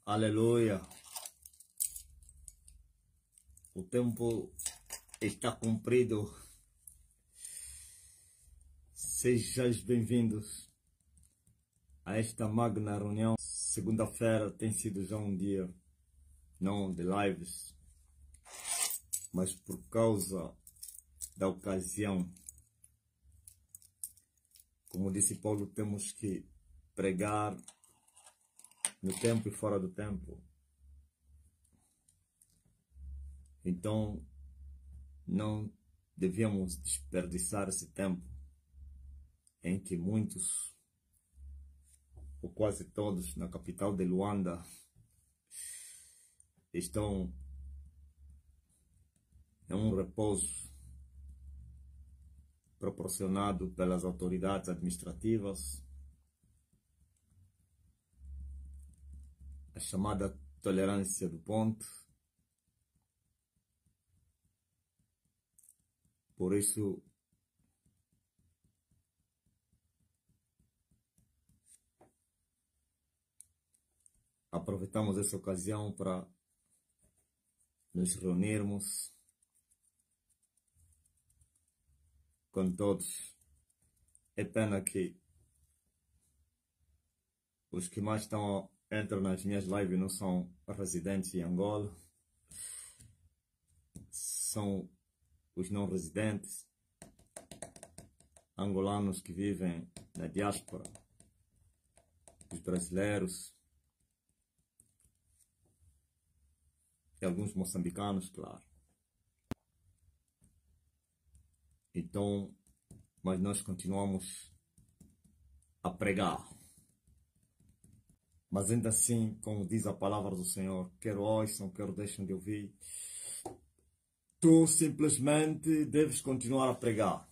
Aleluia. O tempo está cumprido. Sejam bem-vindos a esta magna reunião. Segunda-feira tem sido já um dia, não de lives, mas por causa da ocasião, como disse Paulo, temos que pregar no tempo e fora do tempo. Então, não devíamos desperdiçar esse tempo em que muitos, ou quase todos, na capital de Luanda, estão em um repouso proporcionado pelas autoridades administrativas, a chamada tolerância do ponto. Por isso, aproveitamos essa ocasião para nos reunirmos com todos. É pena que os que mais entram nas minhas lives não são residentes em Angola, são os não residentes, angolanos que vivem na diáspora, os brasileiros e alguns moçambicanos, claro. Então, mas nós continuamos a pregar. Mas ainda assim, como diz a palavra do Senhor, quer ouçam, quer deixem de ouvir, tu simplesmente deves continuar a pregar.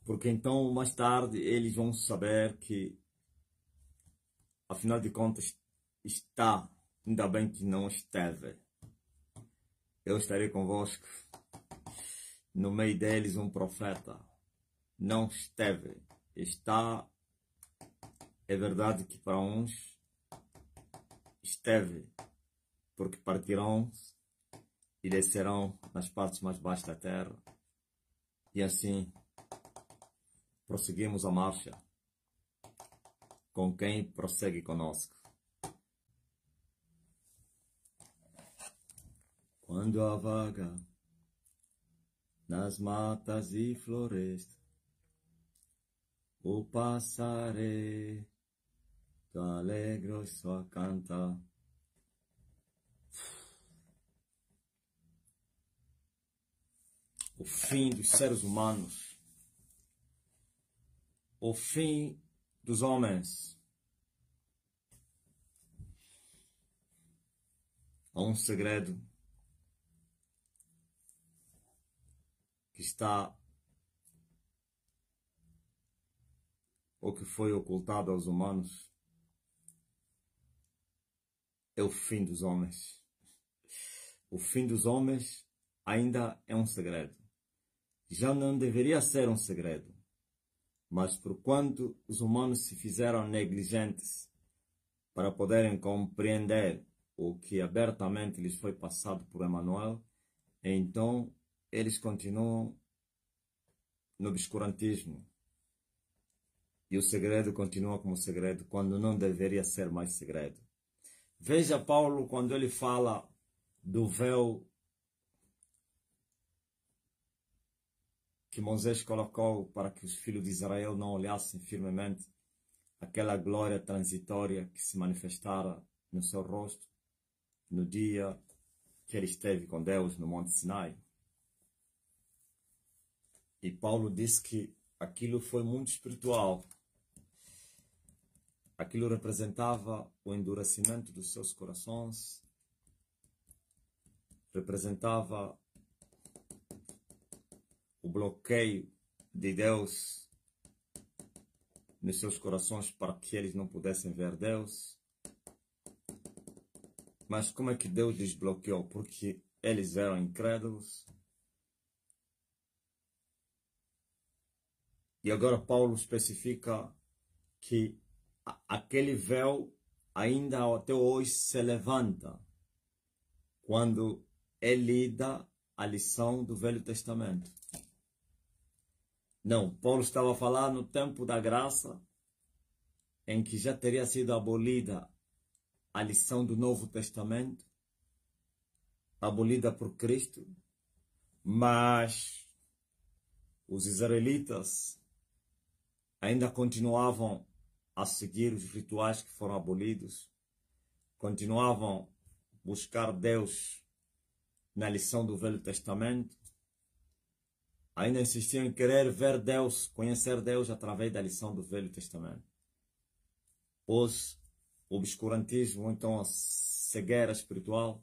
Porque então, mais tarde, eles vão saber que, afinal de contas, está, ainda bem que não esteve. Eu estarei convosco. No meio deles um profeta. Não esteve. Está. É verdade que para uns esteve, porque partirão e descerão nas partes mais baixas da terra. E assim prosseguimos a marcha com quem prossegue conosco. Quando a vaga nas matas e florestas, o passaredo alegre só canta. O fim dos seres humanos, o fim dos homens. Há um segredo que está, ou que foi ocultado aos humanos, é o fim dos homens. O fim dos homens ainda é um segredo. Já não deveria ser um segredo, mas porquanto os humanos se fizeram negligentes para poderem compreender o que abertamente lhes foi passado por Emmanuel, então eles continuam no obscurantismo. E o segredo continua como segredo, quando não deveria ser mais segredo. Veja Paulo quando ele fala do véu que Moisés colocou para que os filhos de Israel não olhassem firmemente aquela glória transitória que se manifestara no seu rosto no dia que ele esteve com Deus no Monte Sinai. E Paulo disse que aquilo foi muito espiritual. Aquilo representava o endurecimento dos seus corações, representava o bloqueio de Deus nos seus corações para que eles não pudessem ver Deus. Mas como é que Deus desbloqueou? Porque eles eram incrédulos. E agora Paulo especifica que aquele véu ainda até hoje se levanta quando é lida a lição do Velho Testamento. Não, Paulo estava a falar no tempo da graça, em que já teria sido abolida a lição do Novo Testamento, abolida por Cristo, mas os israelitas ainda continuavam a seguir os rituais que foram abolidos, continuavam a buscar Deus na lição do Velho Testamento, ainda insistiam em querer ver Deus, conhecer Deus através da lição do Velho Testamento. O obscurantismo, então a cegueira espiritual,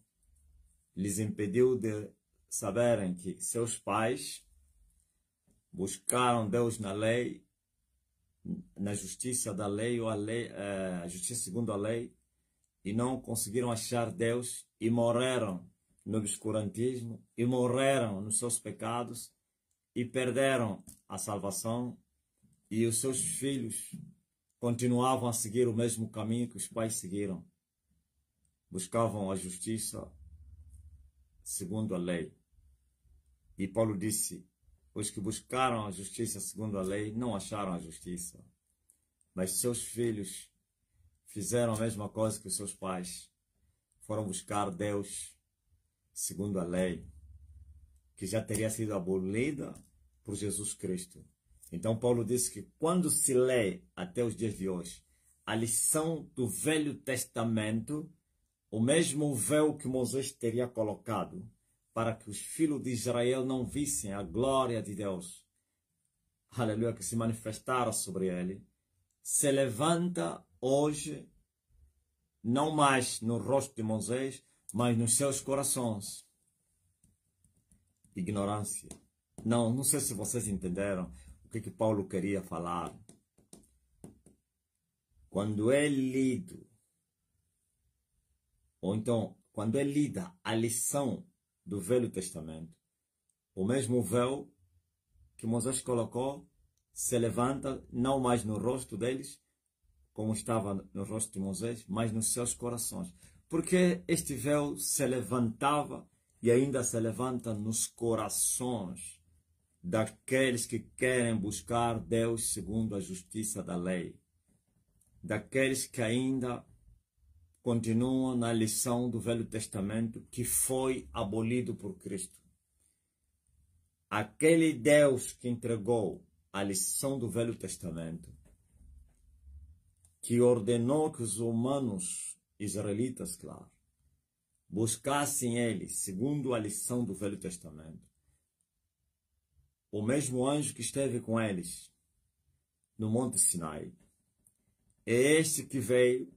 lhes impediu de saberem que seus pais buscaram Deus na lei, na justiça da lei, ou a justiça segundo a lei, e não conseguiram achar Deus e morreram no obscurantismo, e morreram nos seus pecados, e perderam a salvação, e os seus filhos continuavam a seguir o mesmo caminho que os pais seguiram. Buscavam a justiça segundo a lei. E Paulo disse: os que buscaram a justiça segundo a lei não acharam a justiça, mas seus filhos fizeram a mesma coisa que os seus pais. Foram buscar Deus segundo a lei, que já teria sido abolida por Jesus Cristo. Então Paulo disse que quando se lê até os dias de hoje a lição do Velho Testamento, o mesmo véu que Moisés teria colocado para que os filhos de Israel não vissem a glória de Deus, aleluia, que se manifestara sobre ele, se levanta hoje, não mais no rosto de Moisés, mas nos seus corações. Ignorância. Não sei se vocês entenderam o que Paulo queria falar. Quando é lido, ou então, quando é lida a lição do Velho Testamento, o mesmo véu que Moisés colocou se levanta não mais no rosto deles, como estava no rosto de Moisés, mas nos seus corações. Porque este véu se levantava e ainda se levanta nos corações daqueles que querem buscar Deus segundo a justiça da lei, daqueles que ainda continuam na lição do Velho Testamento que foi abolido por Cristo. Aquele Deus que entregou a lição do Velho Testamento, que ordenou que os humanos israelitas, claro, buscassem ele segundo a lição do Velho Testamento, o mesmo anjo que esteve com eles no Monte Sinai, é este que veio,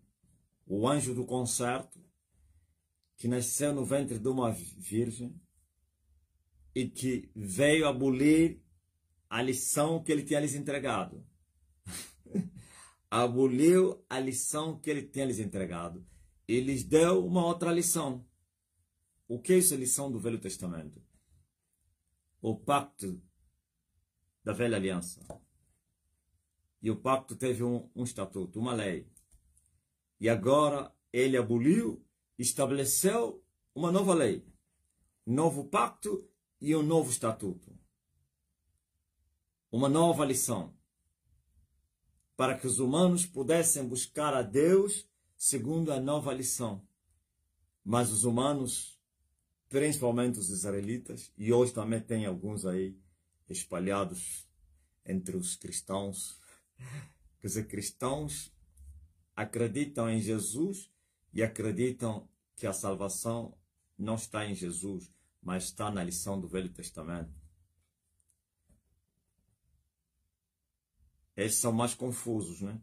o anjo do concerto, que nasceu no ventre de uma virgem e que veio abolir a lição que ele tinha lhes entregado. Aboliu a lição que ele tinha lhes entregado e lhes deu uma outra lição. O que é essa lição do Velho Testamento? O pacto da velha aliança. E o pacto teve um estatuto, uma lei. E agora ele aboliu, estabeleceu uma nova lei, um novo pacto e um novo estatuto. Uma nova lição, para que os humanos pudessem buscar a Deus segundo a nova lição. Mas os humanos, principalmente os israelitas, e hoje também tem alguns aí espalhados entre os cristãos, quer dizer, cristãos acreditam em Jesus e acreditam que a salvação não está em Jesus, mas está na lição do Velho Testamento. Esses são mais confusos, né?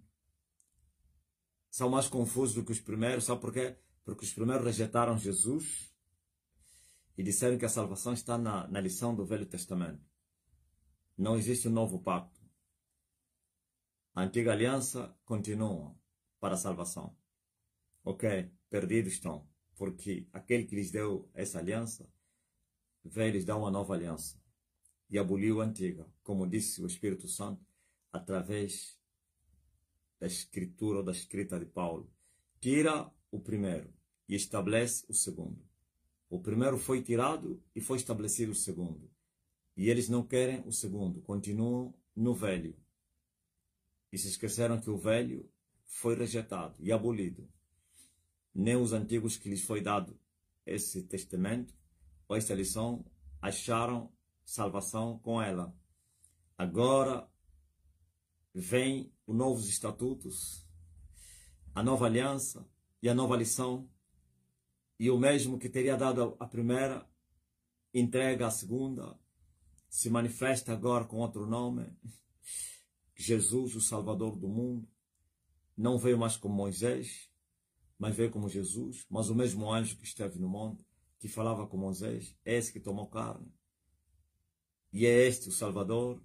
São mais confusos do que os primeiros, sabe por quê? Porque os primeiros rejeitaram Jesus e disseram que a salvação está na lição do Velho Testamento. Não existe um novo pacto. A antiga aliança continua para a salvação. Ok, perdidos estão, porque aquele que lhes deu essa aliança veio lhes dar uma nova aliança e aboliu a antiga, como disse o Espírito Santo, através da escritura ou da escrita de Paulo. tira o primeiro e estabelece o segundo. O primeiro foi tirado e foi estabelecido o segundo. E eles não querem o segundo, continuam no velho. E se esqueceram que o velho foi rejeitado e abolido. Nem os antigos que lhes foi dado esse testamento ou esta lição acharam salvação com ela. Agora vem os novos estatutos, a nova aliança e a nova lição. E o mesmo que teria dado a primeira, entrega a segunda, se manifesta agora com outro nome. Jesus, o Salvador do mundo, não veio mais como Moisés, mas veio como Jesus. Mas o mesmo anjo que esteve no monte, que falava com Moisés, é esse que tomou carne. E é este o Salvador.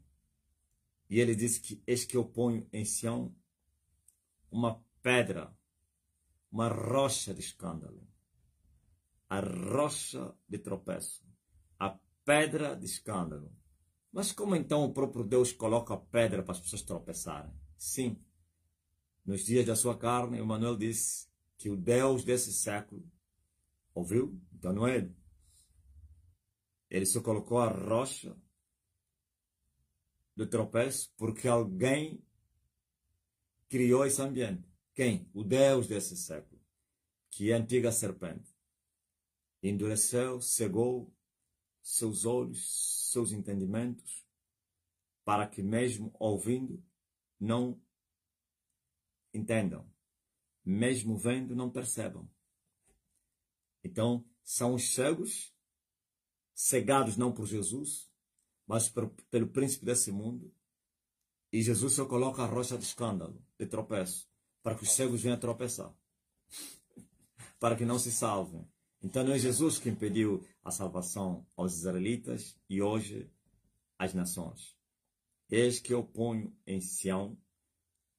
E ele disse que eis que eu ponho em Sião uma pedra, uma rocha de escândalo, a rocha de tropeço, a pedra de escândalo. Mas como então o próprio Deus coloca a pedra para as pessoas tropeçarem? Sim, nos dias da sua carne, Emmanuel disse que o Deus desse século, ouviu? Então não é ele. Ele só colocou a rocha de tropeço porque alguém criou esse ambiente. Quem? O Deus desse século, que é a antiga serpente. Endureceu, cegou seus olhos, seus entendimentos, para que mesmo ouvindo não entendam, mesmo vendo não percebam. Então, são os cegos, cegados não por Jesus, mas pelo príncipe desse mundo. E Jesus só coloca a rocha de escândalo, de tropeço, para que os cegos venham a tropeçar, para que não se salvem. Então não é Jesus que impediu a salvação aos israelitas e hoje às nações. Eis que eu ponho em Sião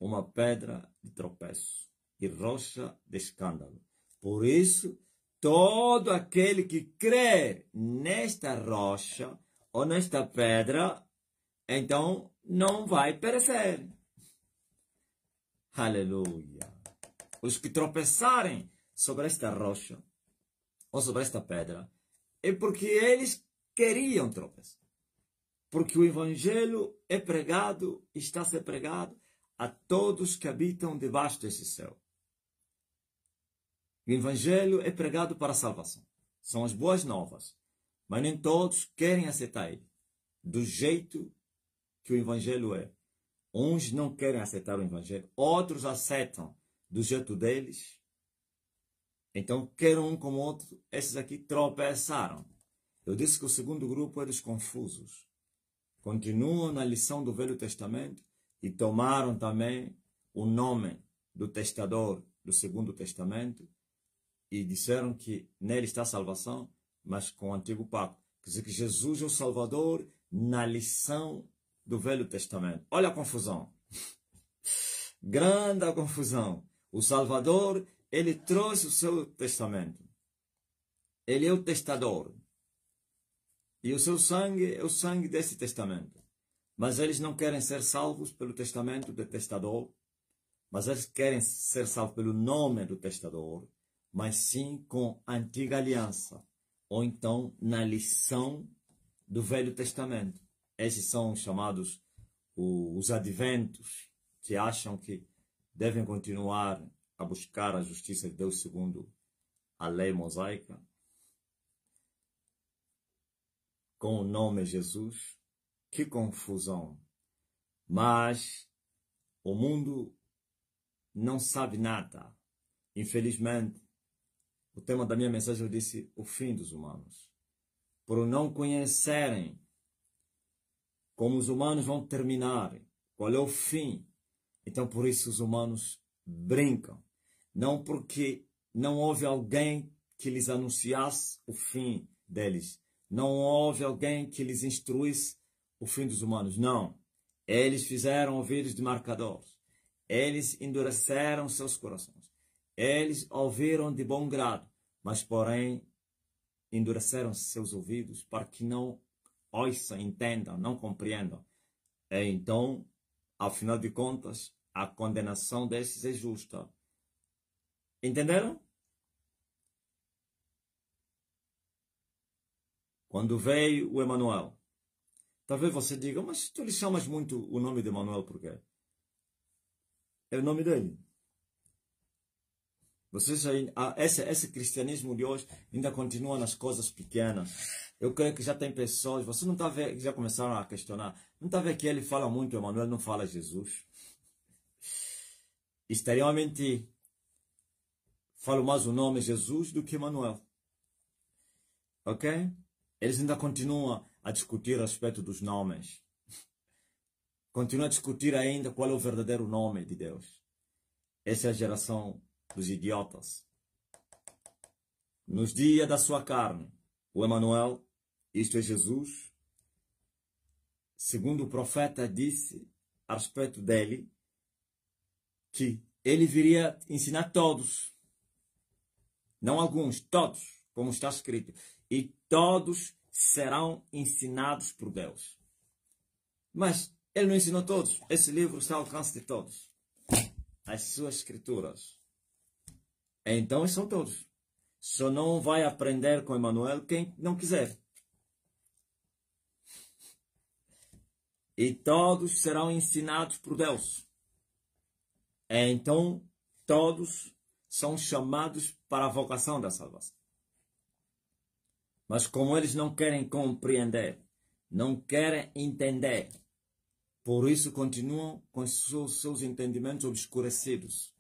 uma pedra de tropeço e rocha de escândalo. Por isso, todo aquele que crer nesta rocha ou nesta pedra, então não vai perecer. Aleluia! Os que tropeçarem sobre esta rocha ou sobre esta pedra, é porque eles queriam tropeçar. Porque o Evangelho é pregado, está a ser pregado a todos que habitam debaixo desse céu. O Evangelho é pregado para a salvação. São as boas novas. Mas nem todos querem aceitar ele, do jeito que o Evangelho é. Uns não querem aceitar o Evangelho, outros aceitam do jeito deles. Então, quer um como outro, esses aqui tropeçaram. Eu disse que o segundo grupo é dos confusos. Continuam na lição do Velho Testamento e tomaram também o nome do testador do Segundo Testamento e disseram que nele está a salvação, mas com o Antigo Pacto. Quer dizer que Jesus é o Salvador na lição do Velho Testamento. Olha a confusão. Grande a confusão. O Salvador, ele trouxe o seu testamento. Ele é o testador. E o seu sangue é o sangue desse testamento. Mas eles não querem ser salvos pelo testamento do testador, mas eles querem ser salvos pelo nome do testador, mas sim com a antiga aliança, ou então na lição do Velho Testamento. Esses são os chamados os adventos, que acham que devem continuar a buscar a justiça de Deus segundo a lei mosaica, com o nome Jesus. Que confusão! Mas o mundo não sabe nada. Infelizmente, o tema da minha mensagem eu disse o fim dos humanos. Por não conhecerem como os humanos vão terminar, qual é o fim. Então, por isso os humanos brincam. Não porque não houve alguém que lhes anunciasse o fim deles. Não houve alguém que lhes instruísse o fim dos humanos. Não. Eles fizeram ouvidos de marcadores. Eles endureceram seus corações. Eles ouviram de bom grado, mas porém endureceram seus ouvidos para que não ouçam, entendam, não compreendam. E então, ao final de contas, a condenação desses é justa. Entenderam? Quando veio o Emanuel. Talvez você diga, mas tu lhe chamas muito o nome de Emanuel por quê? É o nome dele. Vocês esse cristianismo de hoje ainda continua nas coisas pequenas. Eu creio que já tem pessoas, você não está vendo, já começaram a questionar, não está vendo que ele fala muito, Emanuel não fala Jesus? Exteriormente, falo mais o nome Jesus do que Emanuel. Ok? Eles ainda continuam a discutir a respeito dos nomes. Continuam a discutir ainda qual é o verdadeiro nome de Deus. Essa é a geração dos idiotas. Nos dias da sua carne, o Emanuel, isto é Jesus, segundo o profeta disse a respeito dele, que ele viria ensinar todos, não alguns, todos, como está escrito, e todos serão ensinados por Deus. Mas ele não ensinou todos, esse livro está ao alcance de todos, as suas escrituras. Então são todos. Só não vai aprender com Emanuel quem não quiser. E todos serão ensinados por Deus. Então todos são chamados para a vocação da salvação. Mas como eles não querem compreender, não querem entender, por isso continuam com seus entendimentos obscurecidos.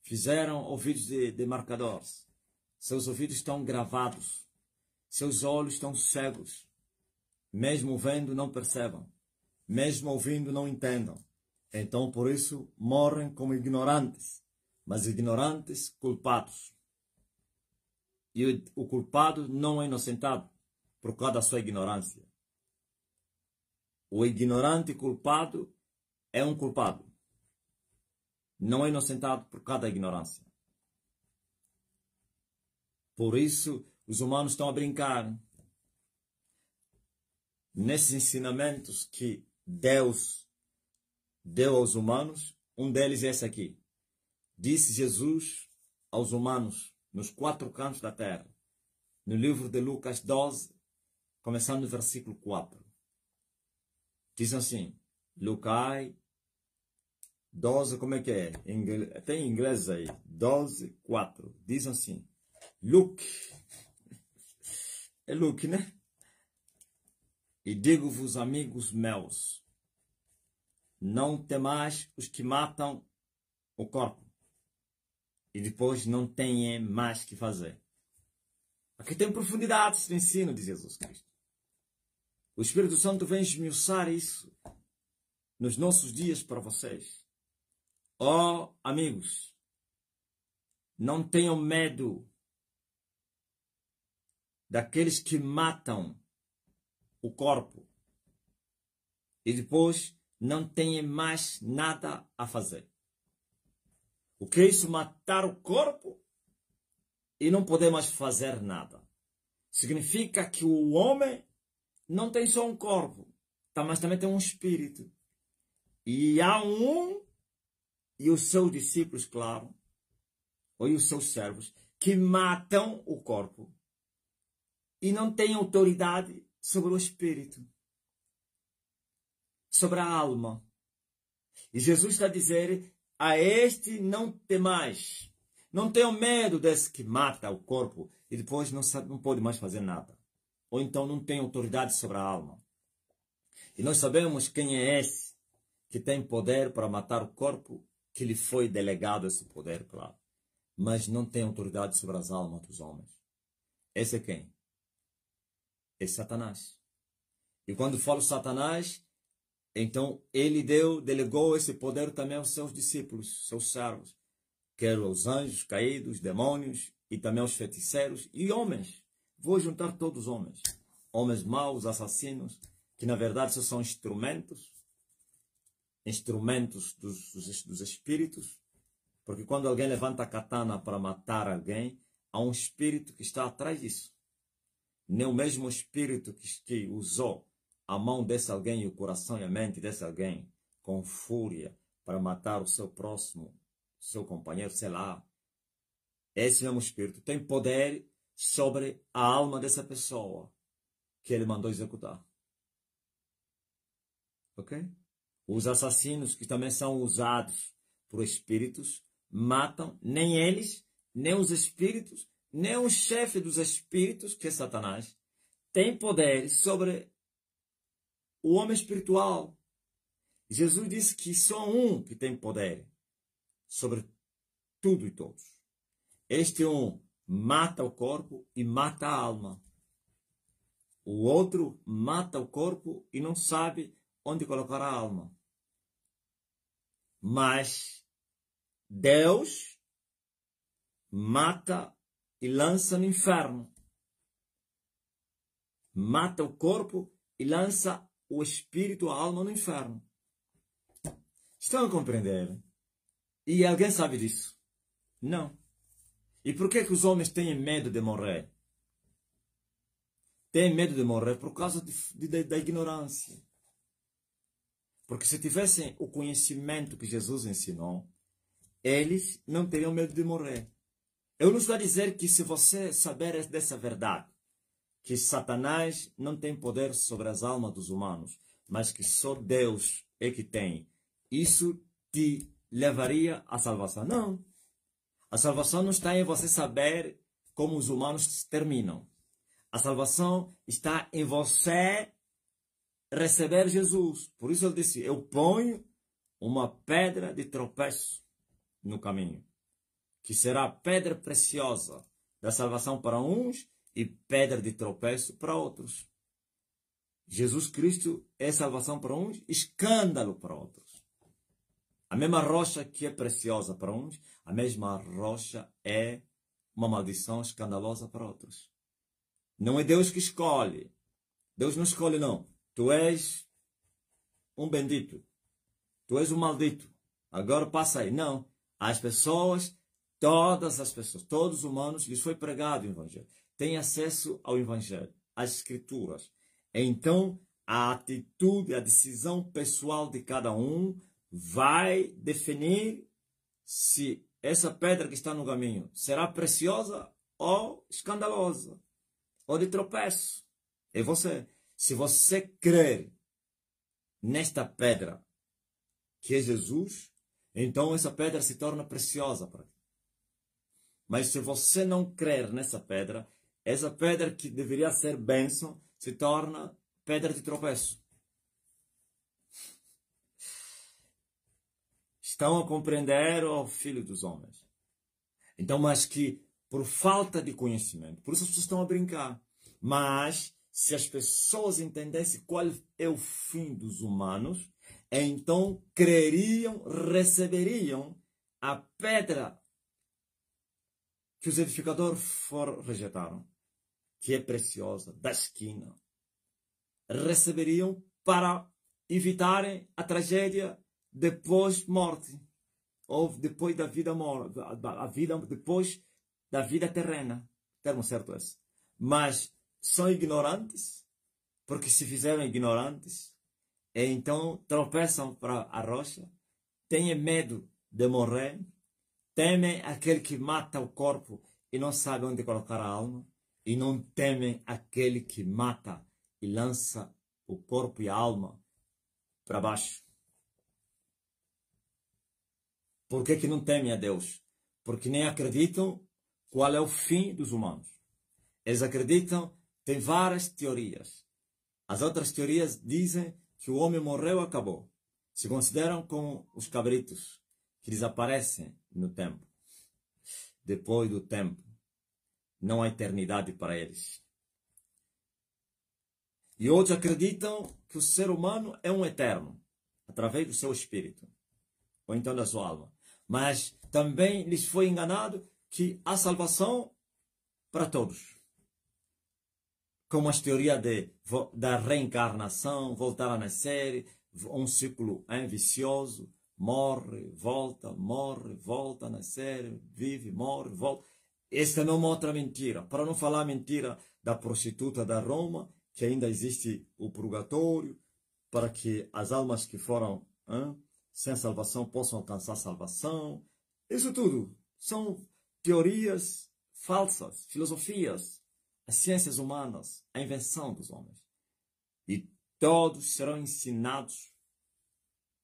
Fizeram ouvidos de marcadores. Seus ouvidos estão gravados. Seus olhos estão cegos. Mesmo vendo, não percebam. Mesmo ouvindo, não entendam. Então, por isso, morrem como ignorantes. Mas ignorantes culpados. E o culpado não é inocentado por causa da sua ignorância. O ignorante culpado é um culpado. Não é inocentado por causa da ignorância. Por isso, os humanos estão a brincar nesses ensinamentos que Deus deu aos humanos. Um deles é esse aqui. Disse Jesus aos humanos nos 4 cantos da terra, no livro de Lucas 12, começando no versículo 4. Diz assim, Lucas 12, como é que é? Tem em inglês aí. 12, 4. Diz assim. Look. É look, né? E digo-vos, amigos meus, não temais os que matam o corpo. E depois não têm mais que fazer. Aqui tem profundidades do ensino de Jesus Cristo. O Espírito Santo vem esmiuçar isso nos nossos dias para vocês. Ó, amigos, não tenham medo daqueles que matam o corpo e depois não têm mais nada a fazer. O que é isso? Matar o corpo e não poder mais fazer nada. Significa que o homem não tem só um corpo, mas também tem um espírito. E há e os seus discípulos, claro, ou os seus servos, que matam o corpo e não têm autoridade sobre o espírito, sobre a alma. E Jesus está a dizer, a este não temais. Não tenham medo desse que mata o corpo e depois não pode mais fazer nada. Ou então não tem autoridade sobre a alma. E nós sabemos quem é esse que tem poder para matar o corpo, que lhe foi delegado esse poder, claro. Mas não tem autoridade sobre as almas dos homens. Esse é quem? É Satanás. E quando falo Satanás, então ele delegou esse poder também aos seus discípulos, seus servos. Quero aos anjos caídos, demônios e também aos feiticeiros e homens. Vou juntar todos os homens. Homens maus, assassinos, que na verdade só são instrumentos dos espíritos. Porque quando alguém levanta a katana para matar alguém, há um espírito que está atrás disso. Nem o mesmo espírito que usou a mão desse alguém e o coração e a mente desse alguém com fúria para matar o seu próximo, seu companheiro, sei lá, esse mesmo Espírito tem poder sobre a alma dessa pessoa que ele mandou executar. Ok? Os assassinos que também são usados por espíritos matam nem eles, nem os espíritos, nem o chefe dos espíritos, que é Satanás, tem poder sobre o homem espiritual. Jesus disse que só um que tem poder sobre tudo e todos. Este um mata o corpo e mata a alma. O outro mata o corpo e não sabe onde colocar a alma. Mas Deus mata e lança no inferno. Mata o corpo e lança o espírito, a alma no inferno. Estão a compreender? E alguém sabe disso? Não. E por que os homens têm medo de morrer? Têm medo de morrer por causa da ignorância. Porque se tivessem o conhecimento que Jesus ensinou, eles não teriam medo de morrer. Eu não estou a dizer que se você saber dessa verdade, que Satanás não tem poder sobre as almas dos humanos, mas que só Deus é que tem, isso te levaria à salvação. Não. A salvação não está em você saber como os humanos terminam. A salvação está em você receber Jesus. Por isso ele disse, eu ponho uma pedra de tropeço no caminho, que será pedra preciosa da salvação para uns e pedra de tropeço para outros. Jesus Cristo é salvação para uns, escândalo para outros. A mesma rocha que é preciosa para uns, a mesma rocha é uma maldição escandalosa para outros. Não é Deus que escolhe. Deus não escolhe, não. Tu és um bendito. Tu és um maldito. Agora passa aí. Não. As pessoas, todas as pessoas, todos os humanos, lhes foi pregado o Evangelho. Têm acesso ao Evangelho, às Escrituras. Então, a atitude, a decisão pessoal de cada um vai definir se essa pedra que está no caminho será preciosa ou escandalosa, ou de tropeço. É você. Se você crer nesta pedra, que é Jesus, então essa pedra se torna preciosa para ti. Mas se você não crer nessa pedra, essa pedra que deveria ser bênção, se torna pedra de tropeço. Estão a compreender, ó filho dos homens? Então, mas que por falta de conhecimento, por isso as pessoas estão a brincar. Mas se as pessoas entendessem qual é o fim dos humanos, então creriam, receberiam a pedra que os edificadores rejeitaram, que é preciosa, da esquina. Receberiam para evitarem a tragédia depois morte, ou depois da vida morte, a vida depois da vida terrena, termo certo esse. Mas são ignorantes, porque se fizeram ignorantes, então tropeçam para a rocha, têm medo de morrer, temem aquele que mata o corpo e não sabe onde colocar a alma, e não temem aquele que mata e lança o corpo e a alma para baixo. Por que não temem a Deus? Porque nem acreditam qual é o fim dos humanos. Eles acreditam, tem várias teorias. As outras teorias dizem que o homem morreu e acabou. Se consideram como os cabritos que desaparecem no tempo. Depois do tempo, não há eternidade para eles. E outros acreditam que o ser humano é um eterno, através do seu espírito, ou então da sua alma. Mas também lhes foi enganado que há salvação para todos. Como as teorias da reencarnação, voltar a nascer, um ciclo vicioso, morre, volta a nascer, vive, morre, volta. Esta não é uma outra mentira. Para não falar a mentira da prostituta da Roma, que ainda existe o purgatório, para que as almas que foram sem salvação possam alcançar salvação. Isso tudo são teorias falsas, filosofias, as ciências humanas, a invenção dos homens. E todos serão ensinados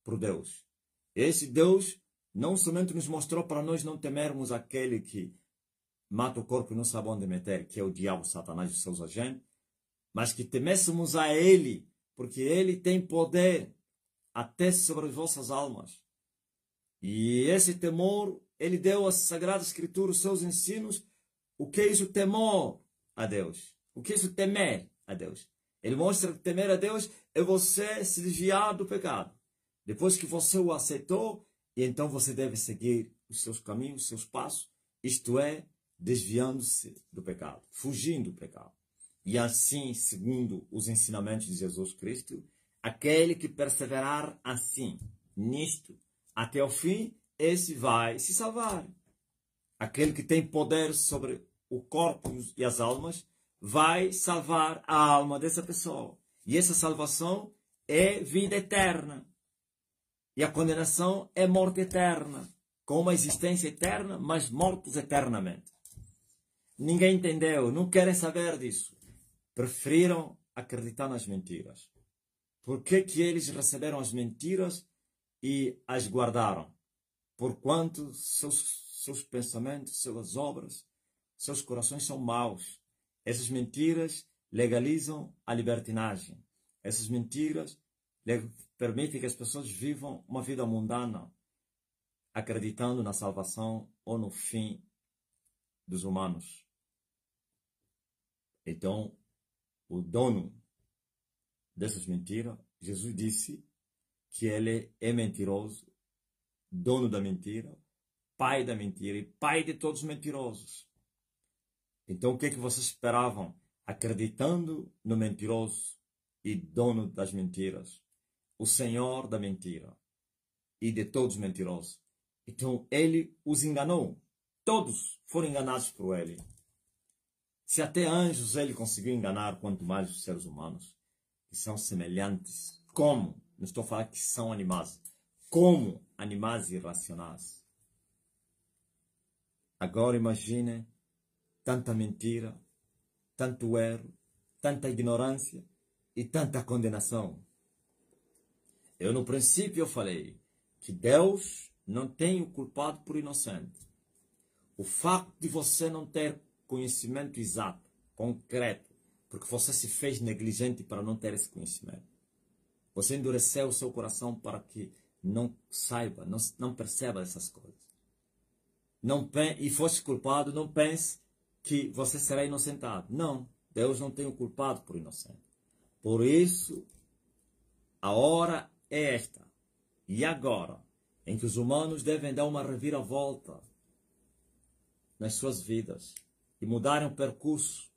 por Deus. Esse Deus não somente nos mostrou para nós não temermos aquele que mata o corpo e não sabe onde meter, que é o diabo, Satanás e os seus agentes, mas que temêssemos a Ele, porque Ele tem poder até sobre as vossas almas. E esse temor, Ele deu às Sagradas Escrituras, os seus ensinos. O que é isso, temor a Deus? O que é isso, temer a Deus? Ele mostra que temer a Deus é você se desviar do pecado. Depois que você o aceitou, e então você deve seguir os seus caminhos, os seus passos, isto é, desviando-se do pecado, fugindo do pecado. E assim, segundo os ensinamentos de Jesus Cristo, aquele que perseverar assim, nisto, até o fim, esse vai se salvar. Aquele que tem poder sobre o corpo e as almas, vai salvar a alma dessa pessoa. E essa salvação é vida eterna. E a condenação é morte eterna. Com uma existência eterna, mas mortos eternamente. Ninguém entendeu, não querem saber disso. Preferiram acreditar nas mentiras. Por que que eles receberam as mentiras e as guardaram? Porquanto seus pensamentos, suas obras, seus corações são maus. Essas mentiras legalizam a libertinagem. Essas mentiras permitem que as pessoas vivam uma vida mundana, acreditando na salvação ou no fim dos humanos. Então, o dono dessas mentiras, Jesus disse que ele é mentiroso, dono da mentira, pai da mentira e pai de todos os mentirosos. Então, o que é que vocês esperavam? Acreditando no mentiroso e dono das mentiras, o senhor da mentira e de todos os mentirosos. Então, ele os enganou. Todos foram enganados por ele. Se até anjos ele conseguiu enganar, quanto mais os seres humanos, que são semelhantes, como, não estou a falar que são animais, como animais irracionais. Agora imagine tanta mentira, tanto erro, tanta ignorância e tanta condenação. Eu no princípio eu falei que Deus não tem o culpado por inocente. O facto de você não ter conhecimento exato, concreto, porque você se fez negligente para não ter esse conhecimento. Você endureceu o seu coração para que não saiba, não perceba essas coisas. E fosse culpado, não pense que você será inocentado. Não, Deus não tem o culpado por inocente. Por isso, a hora é esta, e agora, em que os humanos devem dar uma reviravolta nas suas vidas e mudarem o percurso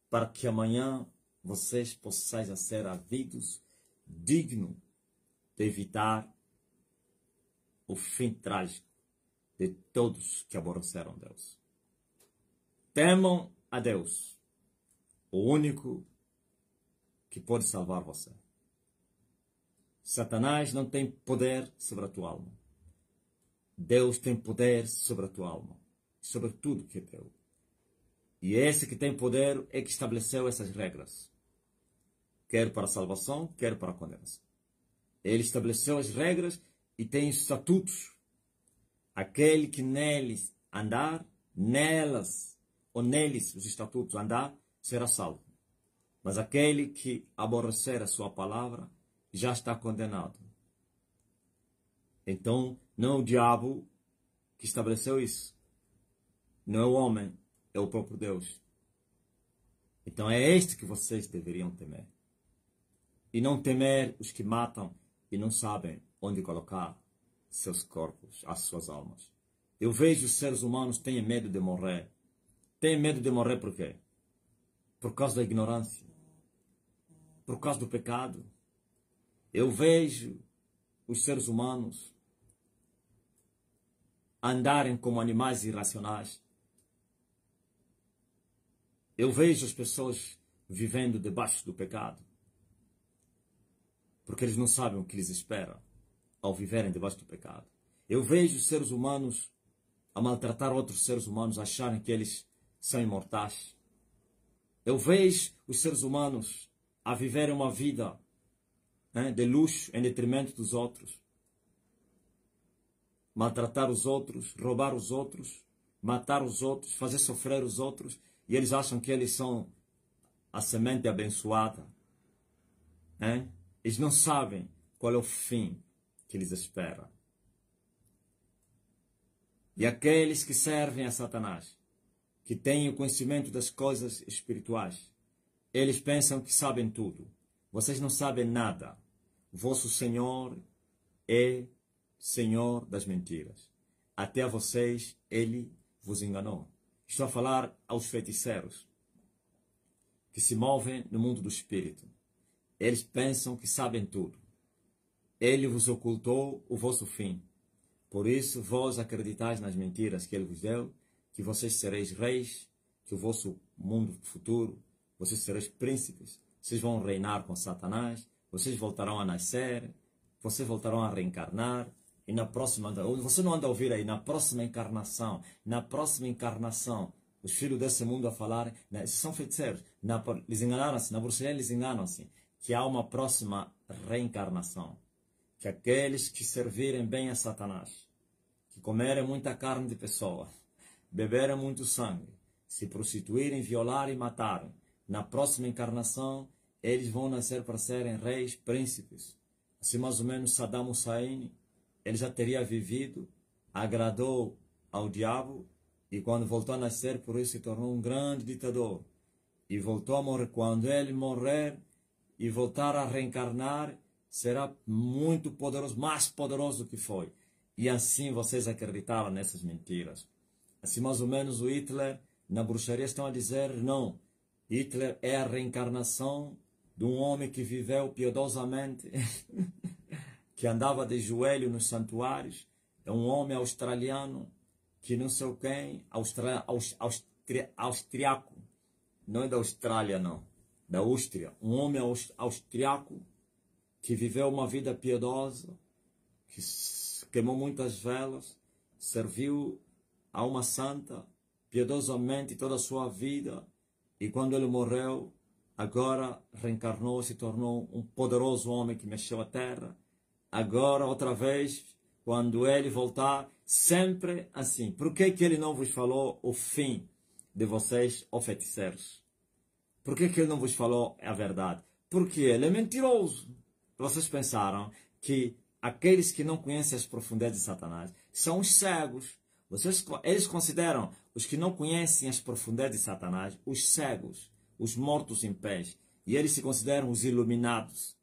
para que amanhã vocês possam ser havidos dignos de evitar o fim trágico de todos que aborreceram Deus. Temam a Deus, o único que pode salvar você. Satanás não tem poder sobre a tua alma. Deus tem poder sobre a tua alma, sobre tudo que é teu. E esse que tem poder é que estabeleceu essas regras, quer para a salvação, quer para a condenação. Ele estabeleceu as regras e tem estatutos. Aquele que neles andar, nelas, ou neles os estatutos andar, será salvo. Mas aquele que aborrecer a sua palavra, já está condenado. Então, não é o diabo que estabeleceu isso. Não é o homem, é o próprio Deus. Então é este que vocês deveriam temer. E não temer os que matam e não sabem onde colocar seus corpos, as suas almas. Eu vejo os seres humanos têm medo de morrer. Têm medo de morrer por quê? Por causa da ignorância. Por causa do pecado. Eu vejo os seres humanos andarem como animais irracionais. Eu vejo as pessoas vivendo debaixo do pecado. Porque eles não sabem o que lhes espera ao viverem debaixo do pecado. Eu vejo os seres humanos a maltratar outros seres humanos, acharem que eles são imortais. Eu vejo os seres humanos a viverem uma vida de luxo em detrimento dos outros. Maltratar os outros, roubar os outros, matar os outros, fazer sofrer os outros. E eles acham que eles são a semente abençoada. Eles não sabem qual é o fim que lhes espera. E aqueles que servem a Satanás, que têm o conhecimento das coisas espirituais, eles pensam que sabem tudo. Vocês não sabem nada. Vosso Senhor é Senhor das mentiras. Até a vocês ele vos enganou. Estou a falar aos feiticeiros que se movem no mundo do espírito. Eles pensam que sabem tudo. Ele vos ocultou o vosso fim. Por isso, vós acreditais nas mentiras que ele vos deu, que vocês sereis reis, que o vosso mundo futuro, vocês sereis príncipes, vocês vão reinar com Satanás, vocês voltarão a nascer, vocês voltarão a reencarnar, e na próxima, você não anda a ouvir aí, na próxima encarnação, os filhos desse mundo a falar, esses são feiticeiros, eles enganaram-se, na bruxaria eles enganam-se, que há uma próxima reencarnação, que aqueles que servirem bem a Satanás, que comerem muita carne de pessoa, beberem muito sangue, se prostituírem, violarem e matarem, na próxima encarnação, eles vão nascer para serem reis, príncipes. Assim mais ou menos Saddam Hussein, ele já teria vivido, agradou ao diabo, e quando voltou a nascer, por isso se tornou um grande ditador. E voltou a morrer. Quando ele morrer e voltar a reencarnar, será muito poderoso, mais poderoso do que foi. E assim vocês acreditaram nessas mentiras. Assim mais ou menos o Hitler, na bruxaria estão a dizer, não, Hitler é a reencarnação de um homem que viveu piedosamente, que andava de joelho nos santuários, é um homem australiano, que não sei quem, austriaco, não é da Austrália não, da Áustria, um homem austriaco, que viveu uma vida piedosa, que queimou muitas velas, serviu a uma santa, piedosamente toda a sua vida, e quando ele morreu, agora reencarnou, se tornou um poderoso homem que mexeu a terra. Agora, outra vez, quando ele voltar, sempre assim. Por que ele não vos falou o fim de vocês, ó feiticeiros? Por que ele não vos falou a verdade? Porque ele é mentiroso. Vocês pensaram que aqueles que não conhecem as profundezas de Satanás são os cegos. Eles consideram os que não conhecem as profundezas de Satanás os cegos, os mortos em pés. E eles se consideram os iluminados,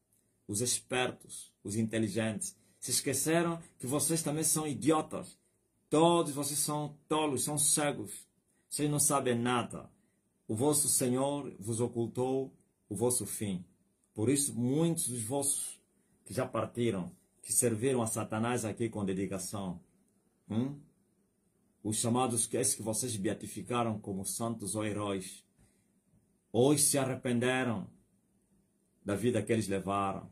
os espertos, os inteligentes. Se esqueceram que vocês também são idiotas. Todos vocês são tolos, são cegos. Vocês não sabem nada. O vosso Senhor vos ocultou o vosso fim. Por isso, muitos dos vossos que já partiram, que serviram a Satanás aqui com dedicação, os chamados, esses que vocês beatificaram como santos ou heróis, hoje se arrependeram da vida que eles levaram.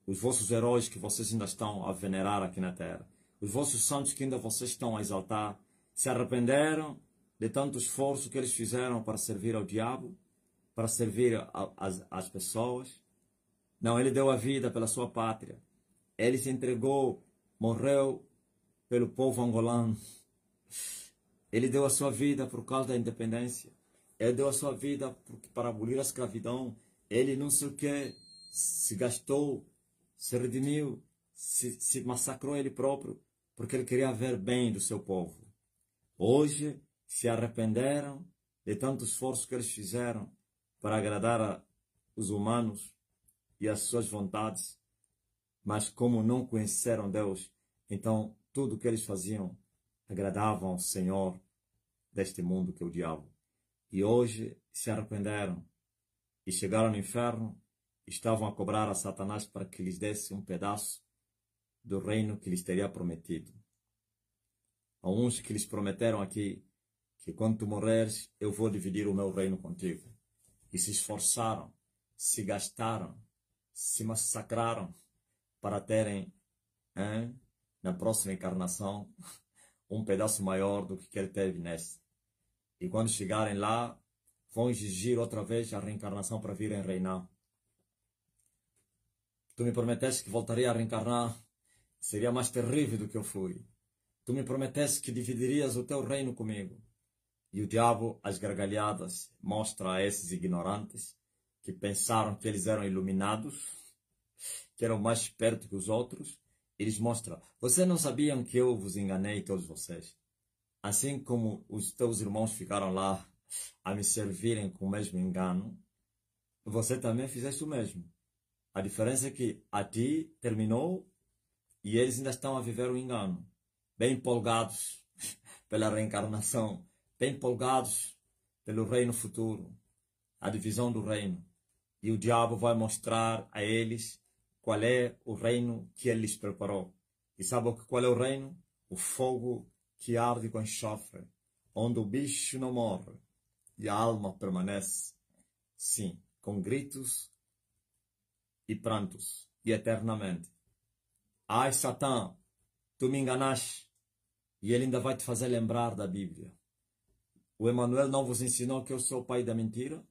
Os vossos heróis que vocês ainda estão a venerar aqui na terra, os vossos santos que ainda vocês estão a exaltar, se arrependeram de tanto esforço que eles fizeram para servir ao diabo, para servir às pessoas. Não, ele deu a vida pela sua pátria. Ele se entregou, morreu pelo povo angolano. Ele deu a sua vida por causa da independência. Ele deu a sua vida para abolir a escravidão. Ele não sei o que, se gastou, se redimiu, se massacrou ele próprio, porque ele queria ver bem do seu povo. Hoje se arrependeram de tanto esforço que eles fizeram para agradar os humanos e as suas vontades, mas como não conheceram Deus, então tudo o que eles faziam agradavam ao Senhor deste mundo, que é o diabo. E hoje se arrependeram e chegaram no inferno, estavam a cobrar a Satanás para que lhes desse um pedaço do reino que lhes teria prometido. Há uns que lhes prometeram aqui que quando tu morreres, eu vou dividir o meu reino contigo. E se esforçaram, se gastaram, se massacraram para terem, na próxima encarnação, um pedaço maior do que ele teve neste. E quando chegarem lá, vão exigir outra vez a reencarnação para virem reinar. Tu me prometeste que voltaria a reencarnar, seria mais terrível do que eu fui. Tu me prometeste que dividirias o teu reino comigo. E o diabo, às gargalhadas, mostra a esses ignorantes que pensaram que eles eram iluminados, que eram mais espertos que os outros. Eles mostram, vocês não sabiam que eu vos enganei, todos vocês. Assim como os teus irmãos ficaram lá a me servirem com o mesmo engano, você também fizeste o mesmo. A diferença é que a ti terminou e eles ainda estão a viver o engano. Bem empolgados pela reencarnação, bem empolgados pelo reino futuro, a divisão do reino. E o diabo vai mostrar a eles qual é o reino que ele lhes preparou. E sabe qual é o reino? O fogo que arde com enxofre, onde o bicho não morre e a alma permanece, sim, com gritos e prantos, e eternamente. Ai, Satã, tu me enganaste. E ele ainda vai te fazer lembrar da Bíblia. O Emmanuel não vos ensinou que eu sou o pai da mentira?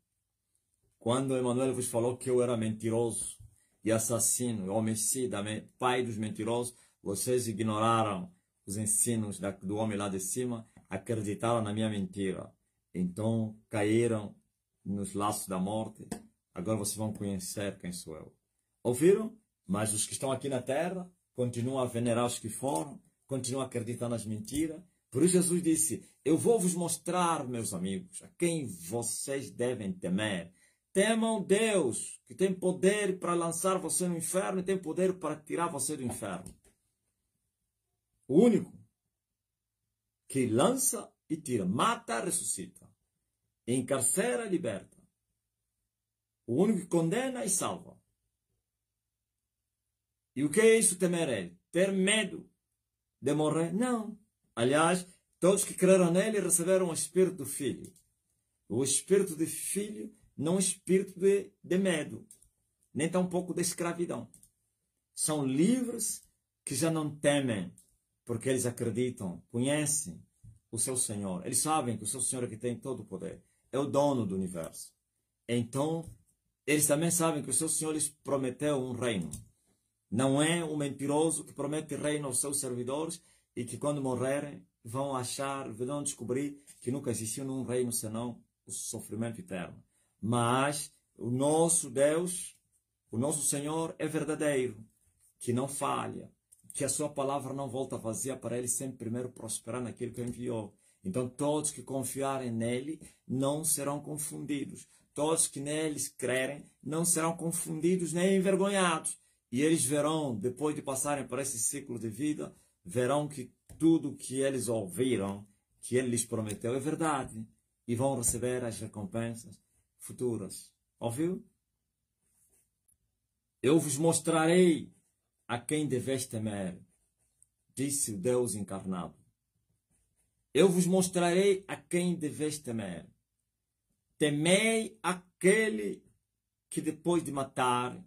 Quando o Emmanuel vos falou que eu era mentiroso e assassino, homicida, pai dos mentirosos, vocês ignoraram os ensinos do homem lá de cima, acreditaram na minha mentira. Então caíram nos laços da morte. Agora vocês vão conhecer quem sou eu. Ouviram? Mas os que estão aqui na terra continuam a venerar os que foram, continuam a acreditar nas mentiras. Por isso Jesus disse, eu vou vos mostrar, meus amigos, a quem vocês devem temer. Temam Deus, que tem poder para lançar você no inferno e tem poder para tirar você do inferno. O único que lança e tira, mata, ressuscita, encarcera e liberta. O único que condena e salva. E o que é isso temer ele? Ter medo de morrer? Não. Aliás, todos que creram nele receberam o Espírito do Filho. O Espírito de Filho não é espírito de medo, nem tampouco de escravidão. São livres que já não temem, porque eles acreditam, conhecem o seu Senhor. Eles sabem que o seu Senhor é que tem todo o poder, é o dono do universo. Então, eles também sabem que o seu Senhor lhes prometeu um reino. Não é um mentiroso que promete reino aos seus servidores e que quando morrerem vão descobrir que nunca existiu nenhum reino senão o sofrimento eterno. Mas o nosso Deus, o nosso Senhor é verdadeiro, que não falha, que a sua palavra não volta vazia para ele sem primeiro prosperar naquilo que enviou. Então todos que confiarem nele não serão confundidos. Todos que neles crerem não serão confundidos nem envergonhados. E eles verão, depois de passarem por esse ciclo de vida, verão que tudo que eles ouviram, que ele lhes prometeu, é verdade. E vão receber as recompensas futuras. Ouviu? Eu vos mostrarei a quem deveis temer, disse o Deus encarnado. Eu vos mostrarei a quem deveis temer. Temei aquele que depois de matar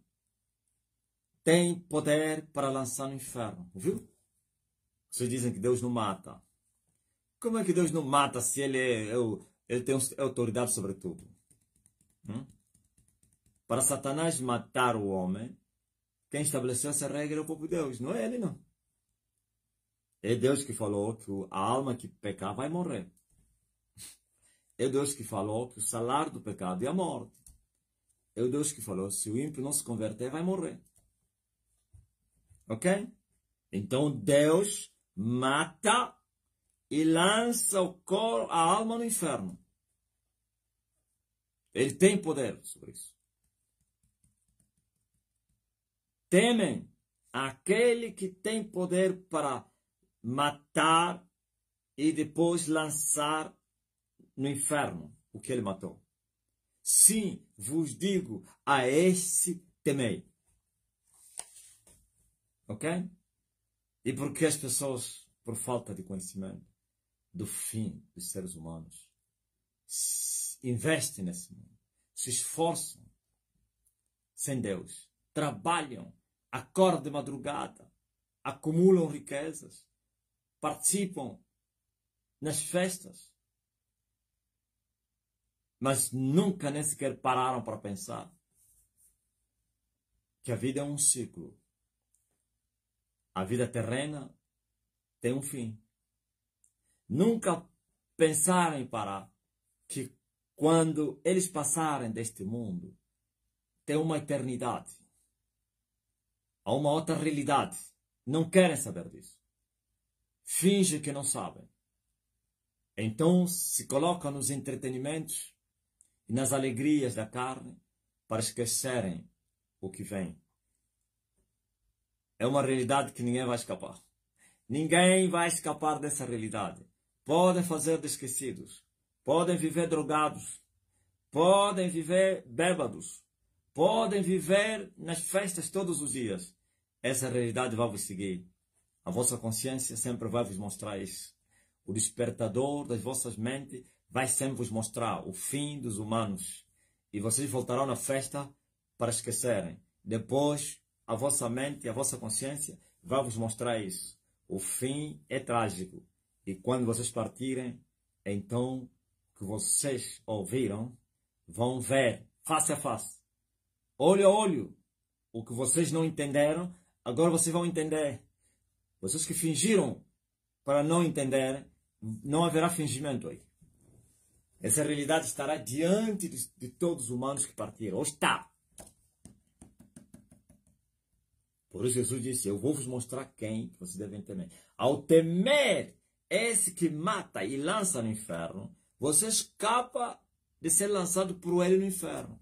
tem poder para lançar no inferno. Viu? Vocês dizem que Deus não mata. Como é que Deus não mata se ele tem autoridade sobre tudo? Para Satanás matar o homem, quem estabeleceu essa regra é o próprio Deus, não é ele não. É Deus que falou que a alma que pecar vai morrer. É Deus que falou que o salário do pecado é a morte. É o Deus que falou que se o ímpio não se converter, vai morrer. Ok? Então Deus mata e lança a alma no inferno. Ele tem poder sobre isso. Temem aquele que tem poder para matar e depois lançar no inferno o que ele matou. Sim, vos digo, a esse temei. Ok? E porque as pessoas, por falta de conhecimento do fim dos seres humanos, investem nesse mundo, se esforçam sem Deus, trabalham, acordam de madrugada, acumulam riquezas, participam nas festas, mas nunca nem sequer pararam para pensar que a vida é um ciclo. A vida terrena tem um fim. Nunca pensaram em parar que quando eles passarem deste mundo, tem uma eternidade. Há uma outra realidade. Não querem saber disso. Fingem que não sabem. Então se colocam nos entretenimentos e nas alegrias da carne para esquecerem o que vem. É uma realidade que ninguém vai escapar. Ninguém vai escapar dessa realidade. Podem fazer de esquecidos. Podem viver drogados. Podem viver bêbados. Podem viver nas festas todos os dias. Essa realidade vai vos seguir. A vossa consciência sempre vai vos mostrar isso. O despertador das vossas mentes vai sempre vos mostrar o fim dos humanos. E vocês voltarão na festa para esquecerem. Depois, a vossa mente e a vossa consciência vai vos mostrar isso. O fim é trágico. E quando vocês partirem, então, o que vocês ouviram, vão ver face a face, olho a olho. O que vocês não entenderam, agora vocês vão entender. Vocês que fingiram para não entender, não haverá fingimento aí. Essa realidade estará diante de todos os humanos que partiram. Ou está. Por isso Jesus disse, eu vou vos mostrar quem vocês devem temer. Ao temer esse que mata e lança no inferno, você escapa de ser lançado por ele no inferno.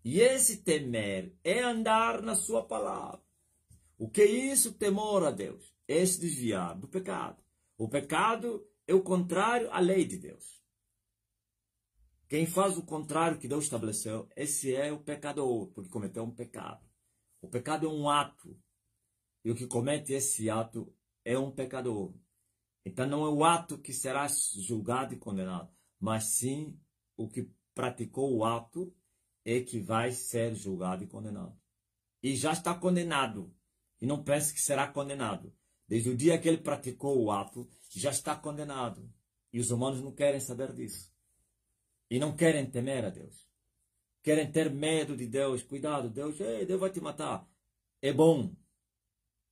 E esse temer é andar na sua palavra. O que é isso? Temor a Deus. É se desviar do pecado. O pecado é o contrário à lei de Deus. Quem faz o contrário que Deus estabeleceu, esse é o pecador, porque cometeu um pecado. O pecado é um ato. E o que comete esse ato é um pecador. Então não é o ato que será julgado e condenado, mas sim o que praticou o ato é que vai ser julgado e condenado. E já está condenado. E não pense que será condenado. Desde o dia que ele praticou o ato, já está condenado. E os humanos não querem saber disso. E não querem temer a Deus. Querem ter medo de Deus. Cuidado, Deus vai te matar. É bom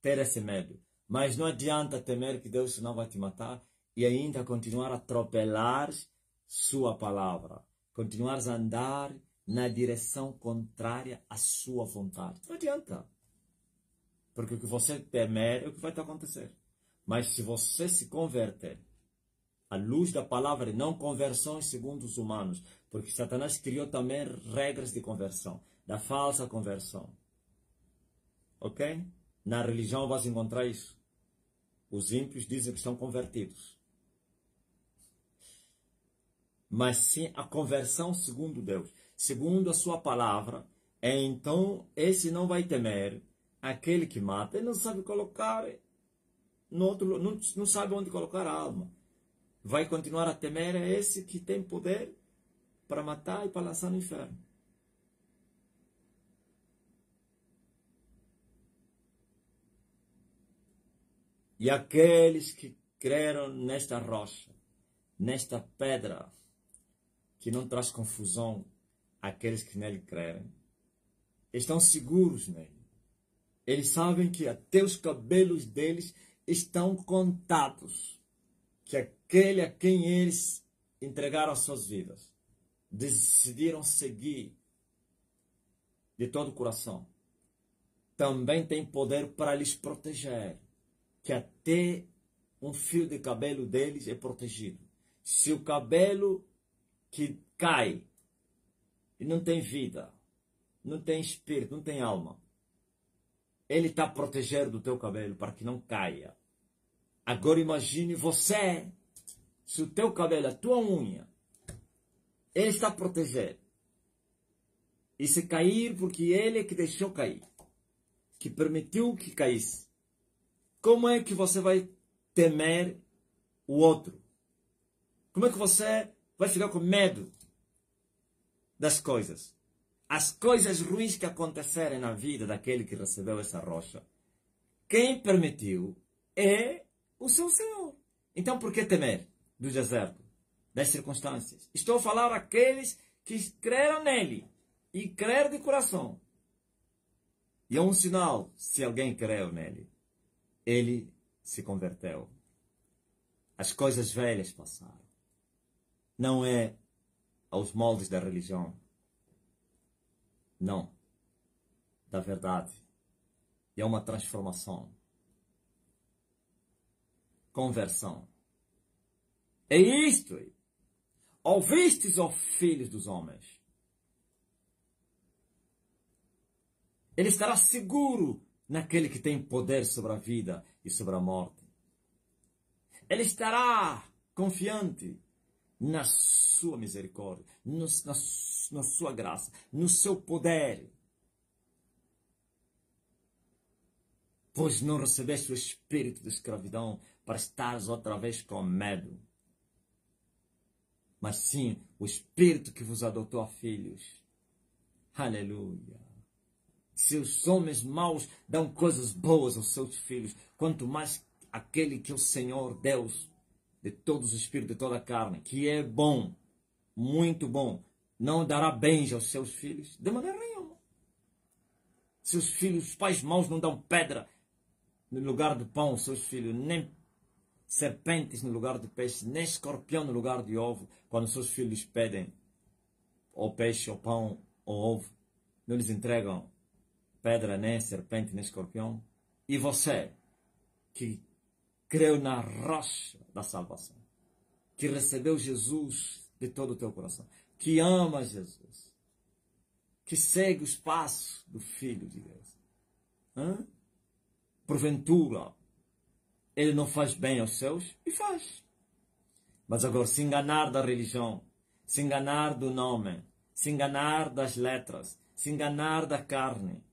ter esse medo. Mas não adianta temer que Deus não vai te matar e ainda continuar a atropelar sua palavra. Continuar a andar na direção contrária à sua vontade. Não adianta. Porque o que você temer é o que vai te acontecer. Mas se você se converter à luz da palavra e não conversões segundo os humanos, porque Satanás criou também regras de conversão, da falsa conversão. Ok? Na religião vai encontrar isso. Os ímpios dizem que são convertidos. Mas sim a conversão segundo Deus, segundo a sua palavra, então esse não vai temer aquele que mata. Ele não sabe colocar no outro, não sabe onde colocar a alma. Vai continuar a temer a esse que tem poder para matar e para lançar no inferno. E aqueles que creram nesta rocha, nesta pedra, que não traz confusão àqueles que nele crerem, estão seguros nele. Eles sabem que até os cabelos deles estão contados. Que aquele a quem eles entregaram as suas vidas, decidiram seguir de todo o coração, também tem poder para lhes proteger. Que até um fio de cabelo deles é protegido. Se o cabelo que cai e não tem vida, não tem espírito, não tem alma, ele está protegendo do teu cabelo para que não caia. Agora imagine você, se o teu cabelo, a tua unha, ele está protegendo. E se cair, porque ele é que deixou cair, que permitiu que caísse, como é que você vai temer o outro? Como é que você vai ficar com medo das coisas? As coisas ruins que acontecerem na vida daquele que recebeu essa rocha, quem permitiu é o seu Senhor. Então por que temer? do deserto, das circunstâncias. Estou a falar àqueles que creram nele e creram de coração. E é um sinal, se alguém creu nele, ele se converteu. As coisas velhas passaram. Não é aos moldes da religião. Não. Da verdade. É uma transformação. Conversão. É isto aí. Ouvistes, ó filhos dos homens. Ele estará seguro naquele que tem poder sobre a vida e sobre a morte. Ele estará confiante na sua misericórdia, na sua graça, no seu poder. Pois não recebeste o espírito de escravidão para estares outra vez com medo, mas sim o espírito que vos adotou a filhos. Aleluia. Se os homens maus dão coisas boas aos seus filhos, quanto mais aquele que é o Senhor Deus de todos os espíritos, de toda a carne, que é bom, muito bom, não dará bens aos seus filhos? De maneira nenhuma. Seus filhos, os pais maus não dão pedra no lugar do pão aos seus filhos, nem serpentes no lugar de peixe, nem escorpião no lugar de ovo, quando seus filhos pedem ou peixe, ou pão, ou ovo, não lhes entregam pedra, nem serpente, nem escorpião. E você, que creu na rocha da salvação, que recebeu Jesus de todo o teu coração, que ama Jesus, que segue os passos do Filho de Deus. Porventura, ele não faz bem aos seus? E faz. Mas agora, se enganar da religião, se enganar do nome, se enganar das letras, se enganar da carne,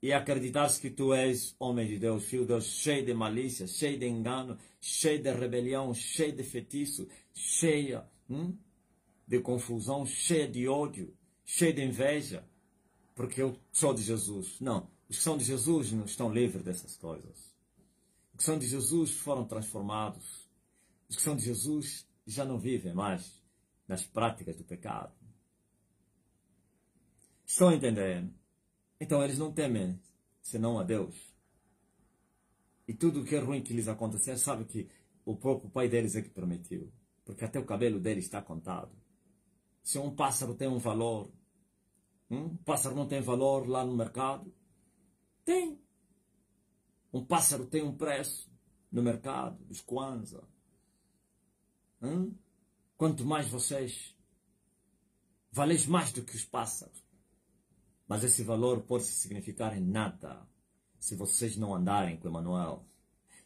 e acreditar que tu és homem de Deus, filho de Deus, cheio de malícia, cheio de engano, cheio de rebelião, cheio de feitiço, cheia de confusão, cheia de ódio, cheia de inveja, porque eu sou de Jesus. Não, os que são de Jesus não estão livres dessas coisas. Os que são de Jesus foram transformados. Os que são de Jesus já não vivem mais nas práticas do pecado. Estão entendendo? Então eles não temem senão a Deus. E tudo o que é ruim que lhes acontecer, sabe que o próprio pai deles é que permitiu. Porque até o cabelo deles está contado. Se um pássaro tem um valor, um pássaro não tem valor lá no mercado? Tem. Um pássaro tem um preço no mercado, dos Kwanzaa. Quanto mais vocês, valeis mais do que os pássaros. Mas esse valor pode significar em nada se vocês não andarem com Emmanuel.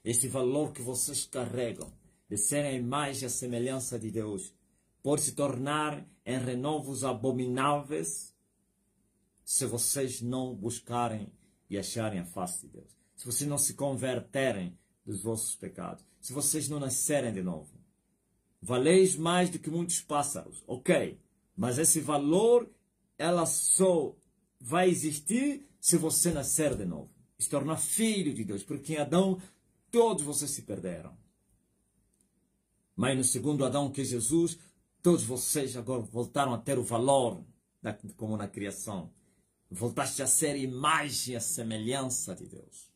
Esse valor que vocês carregam de serem a imagem e a semelhança de Deus pode se tornar em renovos abomináveis se vocês não buscarem e acharem a face de Deus. Se vocês não se converterem dos vossos pecados. Se vocês não nascerem de novo. Valeis mais do que muitos pássaros. Ok. Mas esse valor, ela só vai existir se você nascer de novo. Se tornar filho de Deus. Porque em Adão, todos vocês se perderam. Mas no segundo Adão, que é Jesus, todos vocês agora voltaram a ter o valor como na criação. Voltaste a ser imagem e a semelhança de Deus.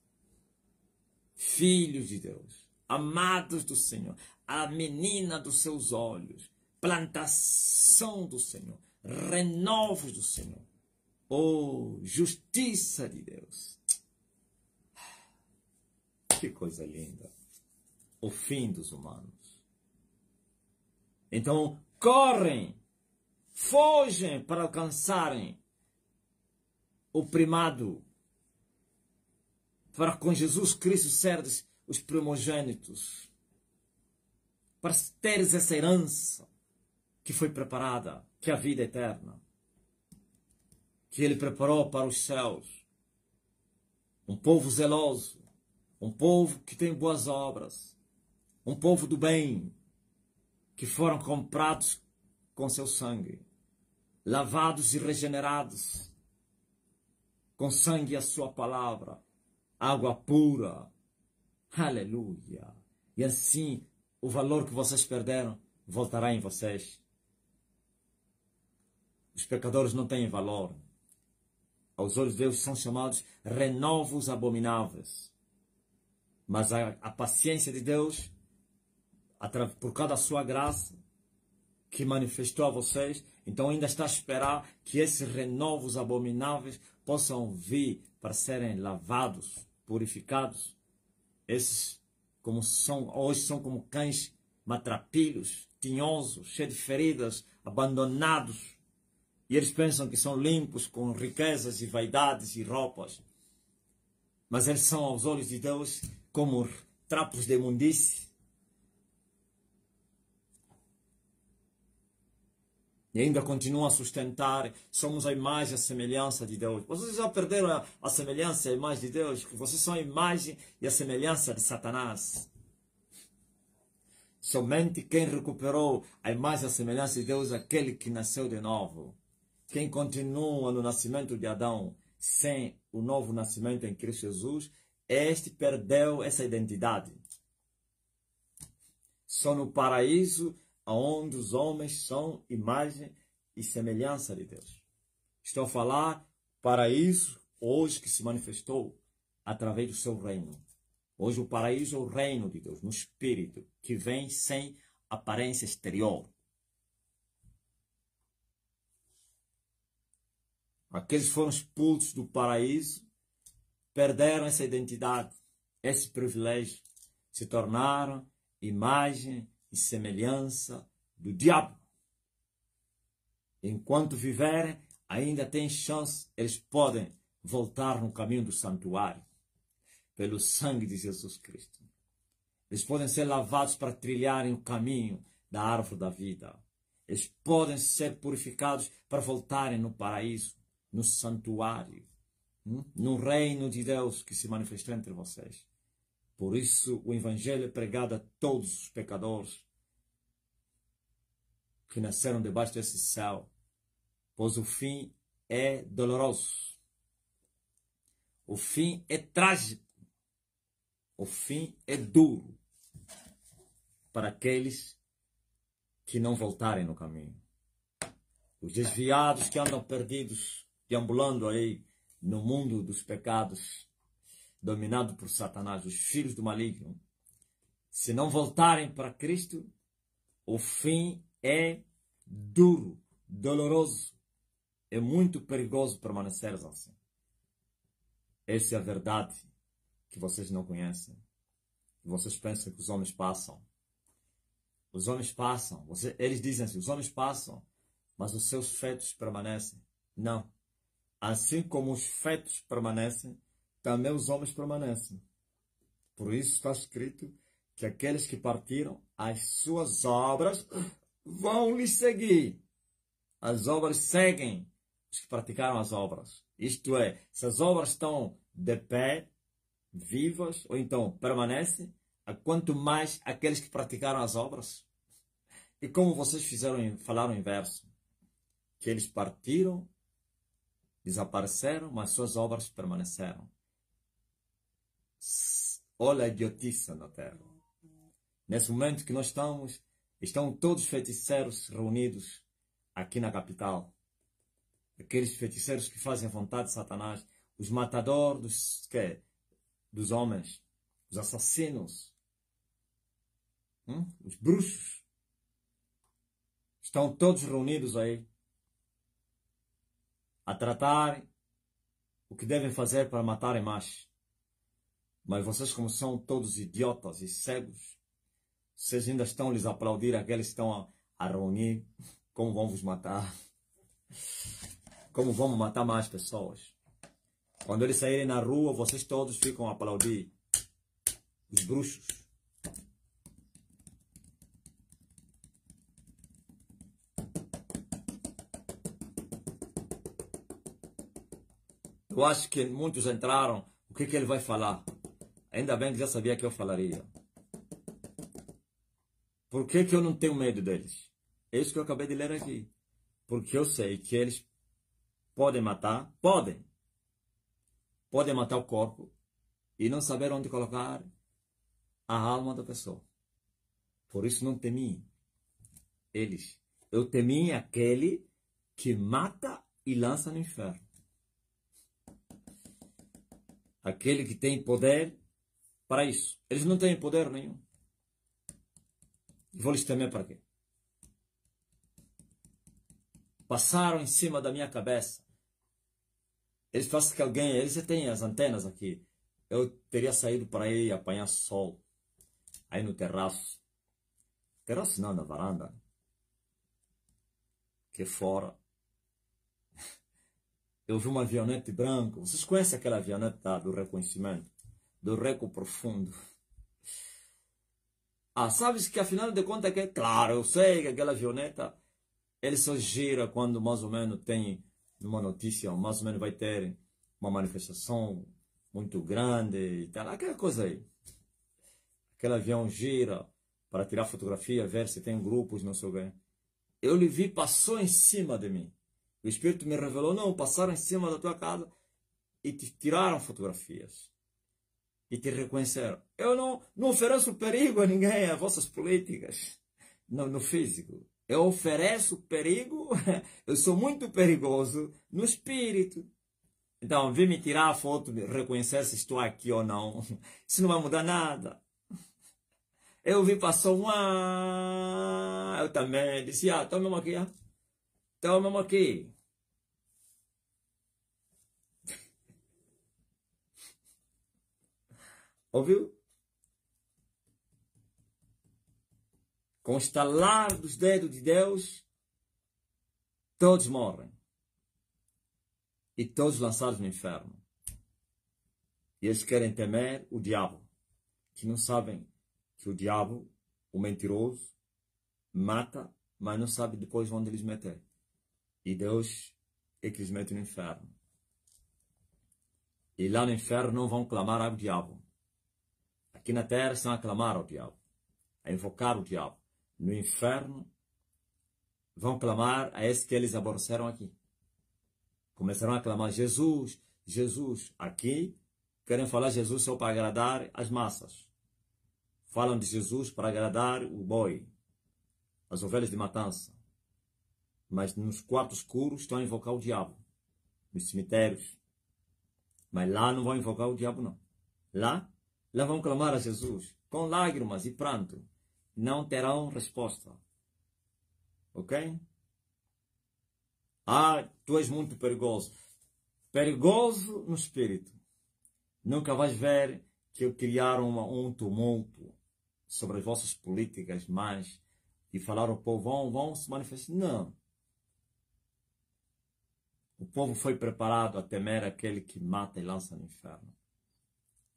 Filhos de Deus. Amados do Senhor. A menina dos seus olhos. Plantação do Senhor. Renovos do Senhor. Oh, justiça de Deus. Que coisa linda. O fim dos humanos. Então, correm, fogem para alcançarem o primado, para com Jesus Cristo serdes os primogênitos, para teres essa herança que foi preparada, que é a vida eterna, que Ele preparou para os céus. Um povo zeloso, um povo que tem boas obras, um povo do bem, que foram comprados com seu sangue, lavados e regenerados, com sangue e a sua palavra, água pura. Aleluia. E assim, o valor que vocês perderam voltará em vocês. Os pecadores não têm valor. Aos olhos de Deus são chamados renovos abomináveis. Mas a paciência de Deus, por causa da sua graça, que manifestou a vocês, então ainda está a esperar que esses renovos abomináveis possam vir para serem lavados, purificados. Esses hoje são como cães matrapilhos, tinhosos, cheios de feridas, abandonados. E eles pensam que são limpos com riquezas e vaidades e roupas. Mas eles são, aos olhos de Deus, como trapos de imundície. E ainda continuam a sustentar, somos a imagem e a semelhança de Deus. Vocês já perderam a semelhança e a imagem de Deus? Vocês são a imagem e a semelhança de Satanás. Somente quem recuperou a imagem e a semelhança de Deus é aquele que nasceu de novo. Quem continua no nascimento de Adão sem o novo nascimento em Cristo Jesus, este perdeu essa identidade. Só no paraíso onde os homens são imagem e semelhança de Deus. Estou a falar paraíso hoje que se manifestou através do seu reino. Hoje o paraíso é o reino de Deus, no Espírito, que vem sem aparência exterior. Aqueles que foram expulsos do paraíso perderam essa identidade, esse privilégio, se tornaram imagem e semelhança do diabo. Enquanto viverem, ainda têm chance, eles podem voltar no caminho do santuário, pelo sangue de Jesus Cristo. Eles podem ser lavados para trilharem o caminho da árvore da vida. Eles podem ser purificados para voltarem no paraíso, no santuário, no reino de Deus que se manifestou entre vocês. Por isso o evangelho é pregado a todos os pecadores que nasceram debaixo desse céu, pois o fim é doloroso. O fim é trágico. O fim é duro para aqueles que não voltarem no caminho. Os desviados que andam perdidos, deambulando aí no mundo dos pecados, dominado por Satanás, os filhos do maligno, se não voltarem para Cristo, o fim é duro, doloroso. É muito perigoso permanecer assim. Essa é a verdade que vocês não conhecem. Vocês pensam que os homens passam. Os homens passam. Eles dizem assim, os homens passam, mas os seus feitos permanecem. Não. Assim como os feitos permanecem, também os homens permanecem. Por isso está escrito que aqueles que partiram, as suas obras vão lhes seguir. As obras seguem os que praticaram as obras. Isto é, se as obras estão de pé, vivas, ou então permanecem, a quanto mais aqueles que praticaram as obras. E como vocês falaram o inverso, que eles partiram, desapareceram, mas suas obras permaneceram. Olha a idiotice na terra. Nesse momento que nós estão todos os feiticeiros reunidos aqui na capital. Aqueles feiticeiros que fazem a vontade de Satanás, os matadores dos homens, os assassinos, os bruxos. Estão todos reunidos aí a tratar o que devem fazer para matarem mais. Mas vocês, como são todos idiotas e cegos, vocês ainda estão lhes aplaudir aqueles que estão a reunir. Como vão vos matar? Como vamos matar mais pessoas? Quando eles saírem na rua, vocês todos ficam a aplaudir os bruxos. Eu acho que muitos entraram. O que ele vai falar? Ainda bem que já sabia que eu falaria. Por que eu não tenho medo deles? É isso que eu acabei de ler aqui. Porque eu sei que eles podem matar. Podem matar o corpo e não saber onde colocar a alma da pessoa. Por isso não temi. Eles. Eu temi aquele que mata e lança no inferno. Aquele que tem poder para isso. Eles não têm poder nenhum. Vou lhes temer para quê? Passaram em cima da minha cabeça. Eles fazem que alguém, eles já têm as antenas aqui. Eu teria saído para ir apanhar sol. Aí no terraço. Terraço não, na varanda. Que fora. Eu vi uma avionete branca. Vocês conhecem aquela avionete do reconhecimento? Do reco profundo. Ah, sabes que afinal de contas que claro, eu sei que aquela avioneta ele só gira quando mais ou menos tem uma notícia, mais ou menos vai ter uma manifestação muito grande e tal, aquela coisa aí. Aquele avião gira para tirar fotografia, ver se tem grupos, não sei o quê. Eu lhe vi, passou em cima de mim. O Espírito me revelou, não, passaram em cima da tua casa e te tiraram fotografias. E te reconheceram. Eu não ofereço perigo a ninguém, a vossas políticas, no físico. Eu ofereço perigo, eu sou muito perigoso no espírito. Então, vem me tirar a foto, reconhecer se estou aqui ou não. Isso não vai mudar nada. Eu vi, passou uma... Eu também disse, estou mesmo aqui, estou mesmo aqui. Ouviu? Com o estalar dos dedos de Deus, todos morrem. E todos lançados no inferno. E eles querem temer o diabo. Que não sabem que o diabo, o mentiroso, mata, mas não sabe depois onde eles meter. E Deus é que eles mete no inferno. E lá no inferno não vão clamar ao diabo. Aqui na terra estão a clamar ao diabo. A invocar o diabo. No inferno vão clamar a esse que eles aborreceram aqui. Começarão a clamar Jesus, Jesus. Aqui querem falar Jesus só para agradar as massas. Falam de Jesus para agradar o boi, as ovelhas de matança. Mas nos quartos escuros estão a invocar o diabo. Nos cemitérios. Mas lá não vão invocar o diabo, não. Lá vão clamar a Jesus com lágrimas e pranto. Não terão resposta. Ok? Ah, tu és muito perigoso. Perigoso no espírito. Nunca vais ver que eu criaram um tumulto sobre as vossas políticas, mas e falar ao povo, vão se manifestar. Não. O povo foi preparado a temer aquele que mata e lança no inferno.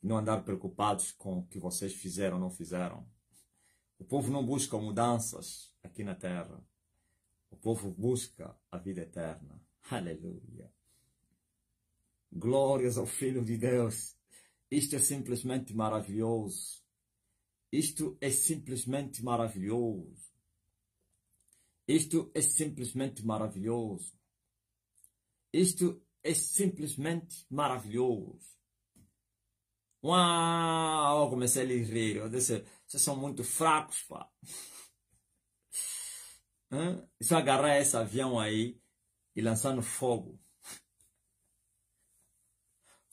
E não andar preocupados com o que vocês fizeram ou não fizeram. O povo não busca mudanças aqui na terra. O povo busca a vida eterna. Aleluia. Glórias ao Filho de Deus. Isto é simplesmente maravilhoso. Isto é simplesmente maravilhoso. Isto é simplesmente maravilhoso. Isto é simplesmente maravilhoso. Uau! Eu comecei a rir. Eu disse, vocês são muito fracos, pá. Se eu agarrar esse avião aí e lançar no fogo.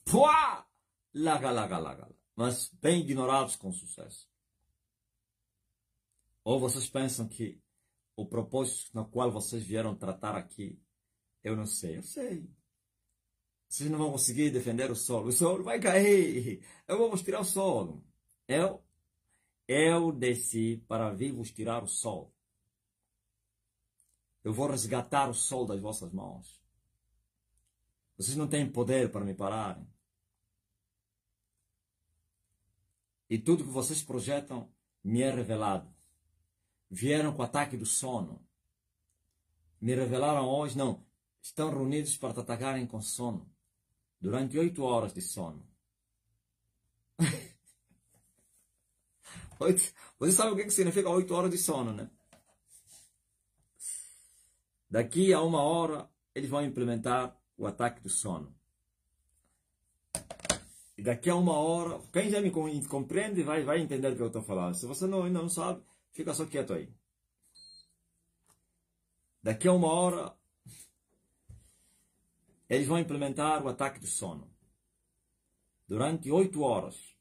Pua! Laga. Mas bem ignorados com sucesso. Ou vocês pensam que o propósito no qual vocês vieram tratar aqui, eu não sei. Eu sei. Vocês não vão conseguir defender o sol. O sol vai cair. Eu vou vos tirar o sol. Eu desci para vir vos tirar o sol. Eu vou resgatar o sol das vossas mãos. Vocês não têm poder para me pararem. E tudo que vocês projetam me é revelado. Vieram com o ataque do sono. Me revelaram hoje, não. Estão reunidos para te atacarem com sono. Durante 8 horas de sono. Você sabe o que significa 8 horas de sono, né? Daqui a 1 hora, eles vão implementar o ataque do sono. E daqui a 1 hora, quem já me compreende vai entender o que eu estou falando. Se você não sabe, fica só quieto aí. Daqui a 1 hora, eles vão implementar o ataque do sono. Durante 8 horas.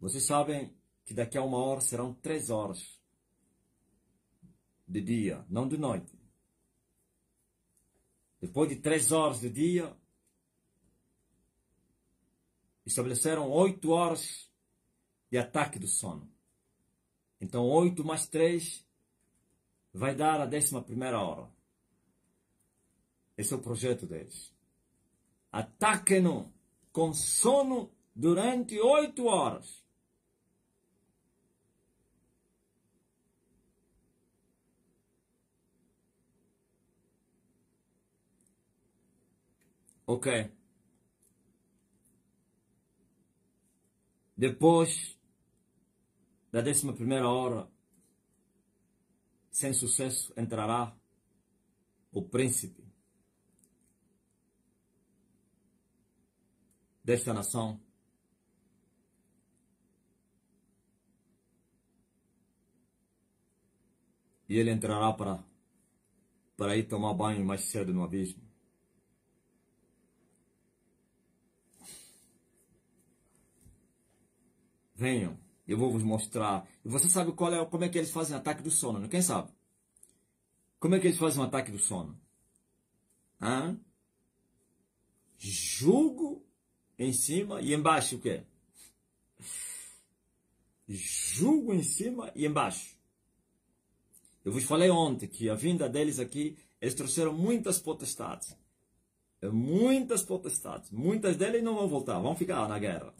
Vocês sabem que daqui a 1 hora serão 3 horas de dia, não de noite. Depois de 3 horas de dia, estabeleceram 8 horas de ataque do sono. Então 8 mais 3 vai dar a 11ª hora. Esse é o projeto deles. Ataquem-no com sono durante 8 horas. Ok. Depois da 11ª hora, sem sucesso, entrará o príncipe desta nação. E ele entrará para ir tomar banho mais cedo no abismo. Venham, eu vou vos mostrar. E você sabe como é que eles fazem ataque do sono, não? Quem sabe? Como é que eles fazem um ataque do sono? Hã? Jugo em cima e embaixo o quê? Jugo em cima e embaixo. Eu vos falei ontem que a vinda deles aqui, eles trouxeram muitas potestades. Muitas potestades. Muitas deles não vão voltar, vão ficar na guerra.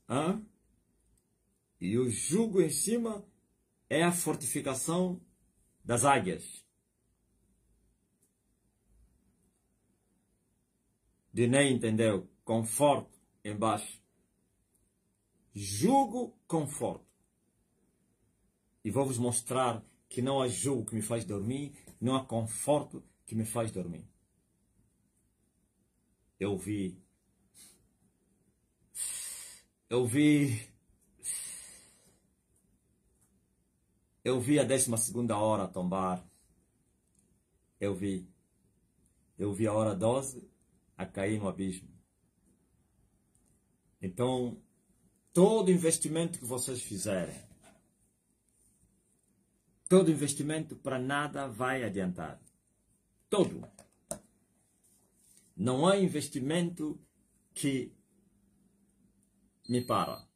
Hã? E o jugo em cima é a fortificação das águias. Dinei entendeu? Conforto embaixo. Jugo, conforto. E vou vos mostrar que não há jugo que me faz dormir, não há conforto que me faz dormir. Eu vi a 12ª hora tombar. Eu vi a hora 12 a cair no abismo. Então, todo investimento que vocês fizerem, todo investimento para nada vai adiantar. Todo. Não há investimento que me para.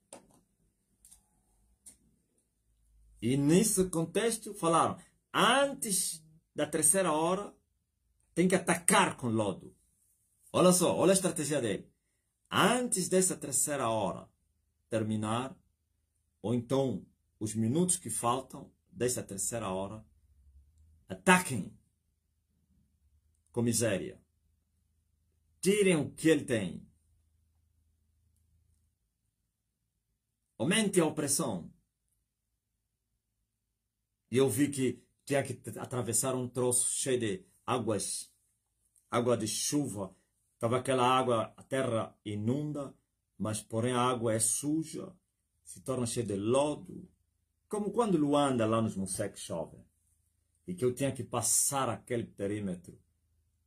E nesse contexto falaram, antes da 3ª hora, tem que atacar com lodo. Olha só, olha a estratégia dele. Antes dessa 3ª hora terminar, ou então os minutos que faltam dessa 3ª hora, ataquem com miséria. Tirem o que ele tem. Aumente a opressão. E eu vi que tinha que atravessar um troço cheio de água de chuva. Estava aquela água, a terra inunda, mas porém a água é suja, se torna cheia de lodo. Como quando Luanda lá nos Mosek chove. E que eu tinha que passar aquele perímetro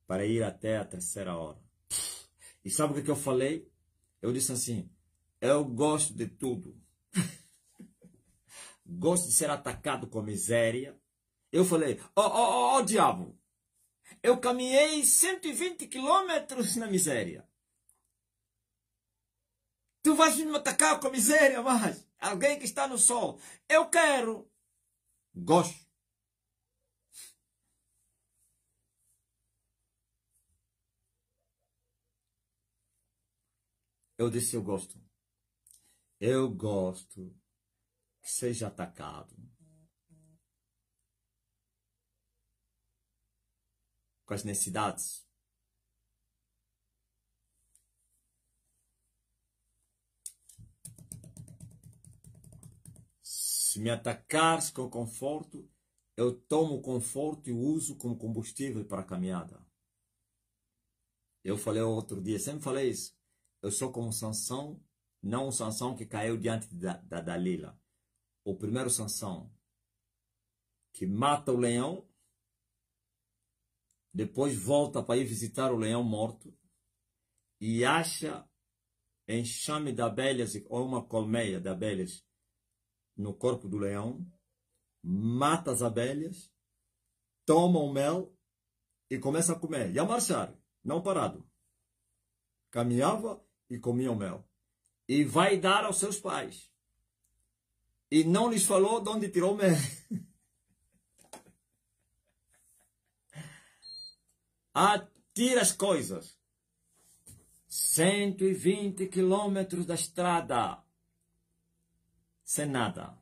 para ir até a 3ª hora. E sabe o que eu falei? Eu disse assim, eu gosto de tudo. Gosto de ser atacado com miséria. Eu falei, ó diabo, eu caminhei 120 quilômetros na miséria. Tu vais me atacar com miséria, mas alguém que está no sol. Eu quero. Gosto. Eu disse, eu gosto. Eu gosto que seja atacado. Com as necessidades. Se me atacares com conforto, eu tomo o conforto e o uso como combustível para a caminhada. Eu falei outro dia, sempre falei isso. Eu sou como Sansão Não o Sansão que caiu diante da Dalila. O primeiro Sansão que mata o leão, depois volta para ir visitar o leão morto e acha enxame de abelhas ou uma colmeia de abelhas no corpo do leão, mata as abelhas, toma o mel e começa a comer. E a marchar, não parado. Caminhava e comia o mel. E vai dar aos seus pais. E não lhes falou de onde tirou o mel. Atira as coisas. 120 quilômetros da estrada. Sem nada.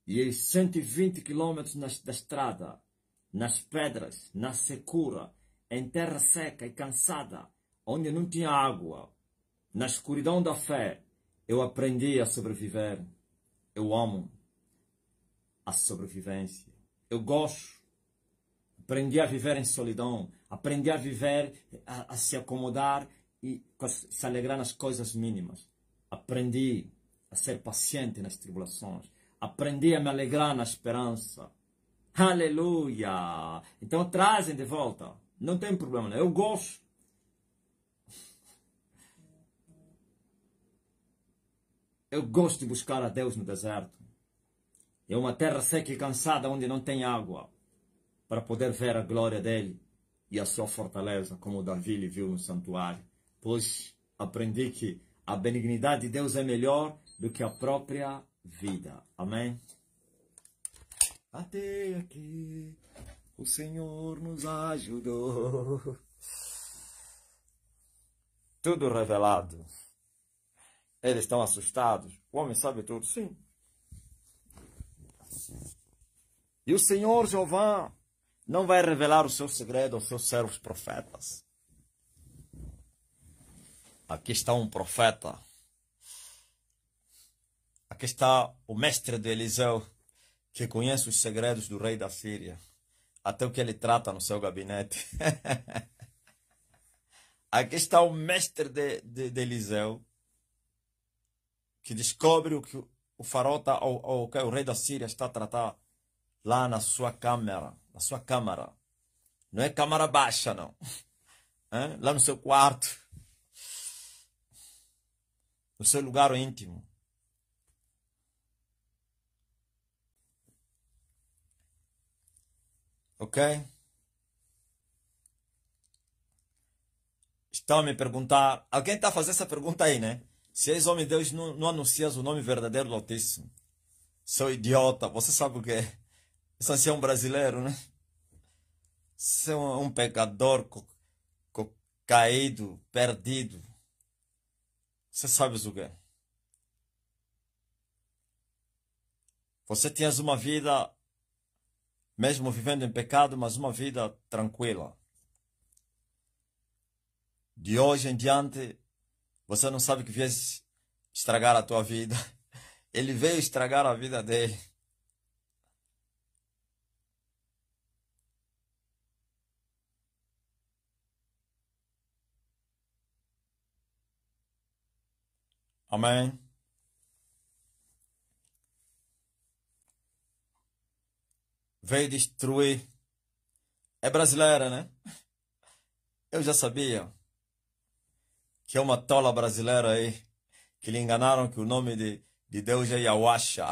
E 120 quilômetros da estrada, nas pedras, na secura, em terra seca e cansada, onde não tinha água, na escuridão da fé, eu aprendi a sobreviver. Eu amo a sobrevivência. Eu gosto. Aprendi a viver em solidão. Aprendi a viver, a se acomodar e se alegrar nas coisas mínimas. Aprendi a ser paciente nas tribulações. Aprendi a me alegrar na esperança. Aleluia! Então trazem de volta. Não tem problema, não. Eu gosto. Eu gosto de buscar a Deus no deserto. É uma terra seca e cansada onde não tem água. Para poder ver a glória dele e a sua fortaleza, como Davi lhe viu no santuário. Pois aprendi que a benignidade de Deus é melhor do que a própria vida. Amém? Até aqui o Senhor nos ajudou. Tudo revelado. Eles estão assustados. O homem sabe tudo, sim. E o Senhor Jeová não vai revelar o seu segredo aos seus servos profetas. Aqui está um profeta. Aqui está o mestre de Eliseu, que conhece os segredos do rei da Síria, até o que ele trata no seu gabinete. Aqui está o mestre de Eliseu, que descobre o que o faraó ou o que o rei da Síria está a tratar lá na sua câmara. Na sua câmara. Não é câmara baixa, não. Lá no seu quarto. No seu lugar íntimo. Ok? Estão a me perguntar. Alguém está a fazer essa pergunta aí, né? Se és homem de Deus, não anuncias o nome verdadeiro do Altíssimo. Seu idiota. Você sabe o que é? Você é um brasileiro, né? Você é um pecador caído, perdido. Você sabe o que é? Você tinhas uma vida, mesmo vivendo em pecado, mas uma vida tranquila. De hoje em diante, você não sabe que viesse estragar a tua vida. Ele veio estragar a vida dele. Amém? Veio destruir. É brasileira, né? Eu já sabia que é uma tola brasileira aí, que lhe enganaram que o nome de Deus é Yahuasha,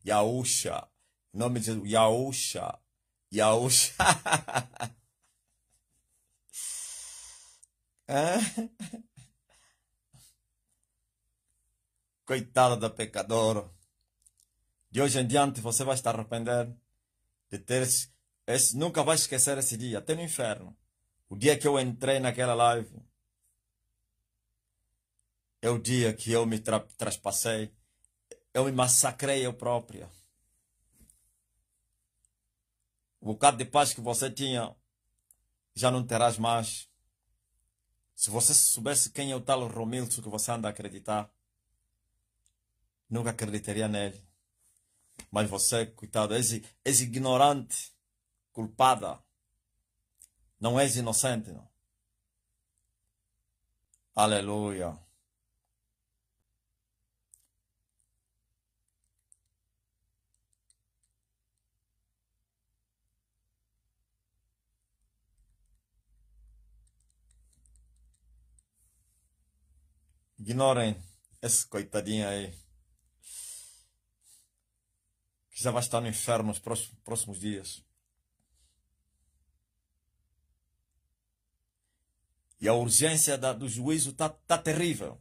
Yahusha. O nome de Yahusha, Yahusha. Coitada da pecadora. De hoje em diante você vai estar arrependendo de ter nunca vai esquecer esse dia, até no inferno. O dia que eu entrei naquela live é o dia que eu me traspassei. Eu me massacrei eu própria. O bocado de paz que você tinha, já não terás mais. Se você soubesse quem é o tal Romilson que você anda a acreditar, nunca acreditaria nele. Mas você, coitado, és ignorante, culpada. Não és inocente, não. Aleluia. Ignorem esse coitadinho aí, que já vai estar no inferno nos próximos dias. E a urgência do juízo tá terrível.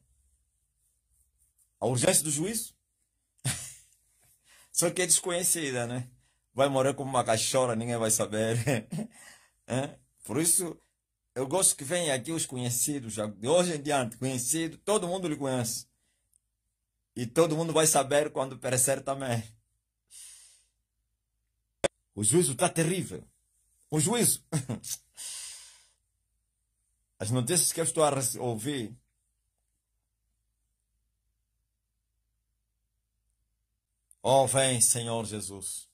A urgência do juízo, só que é desconhecida, né? Vai morrer como uma cachorra, ninguém vai saber. Por isso, eu gosto que venham aqui os conhecidos, de hoje em diante, conhecido, todo mundo lhe conhece. E todo mundo vai saber quando perecer também. O juízo está terrível. O juízo. As notícias que eu estou a ouvir. Oh, vem, Senhor Jesus.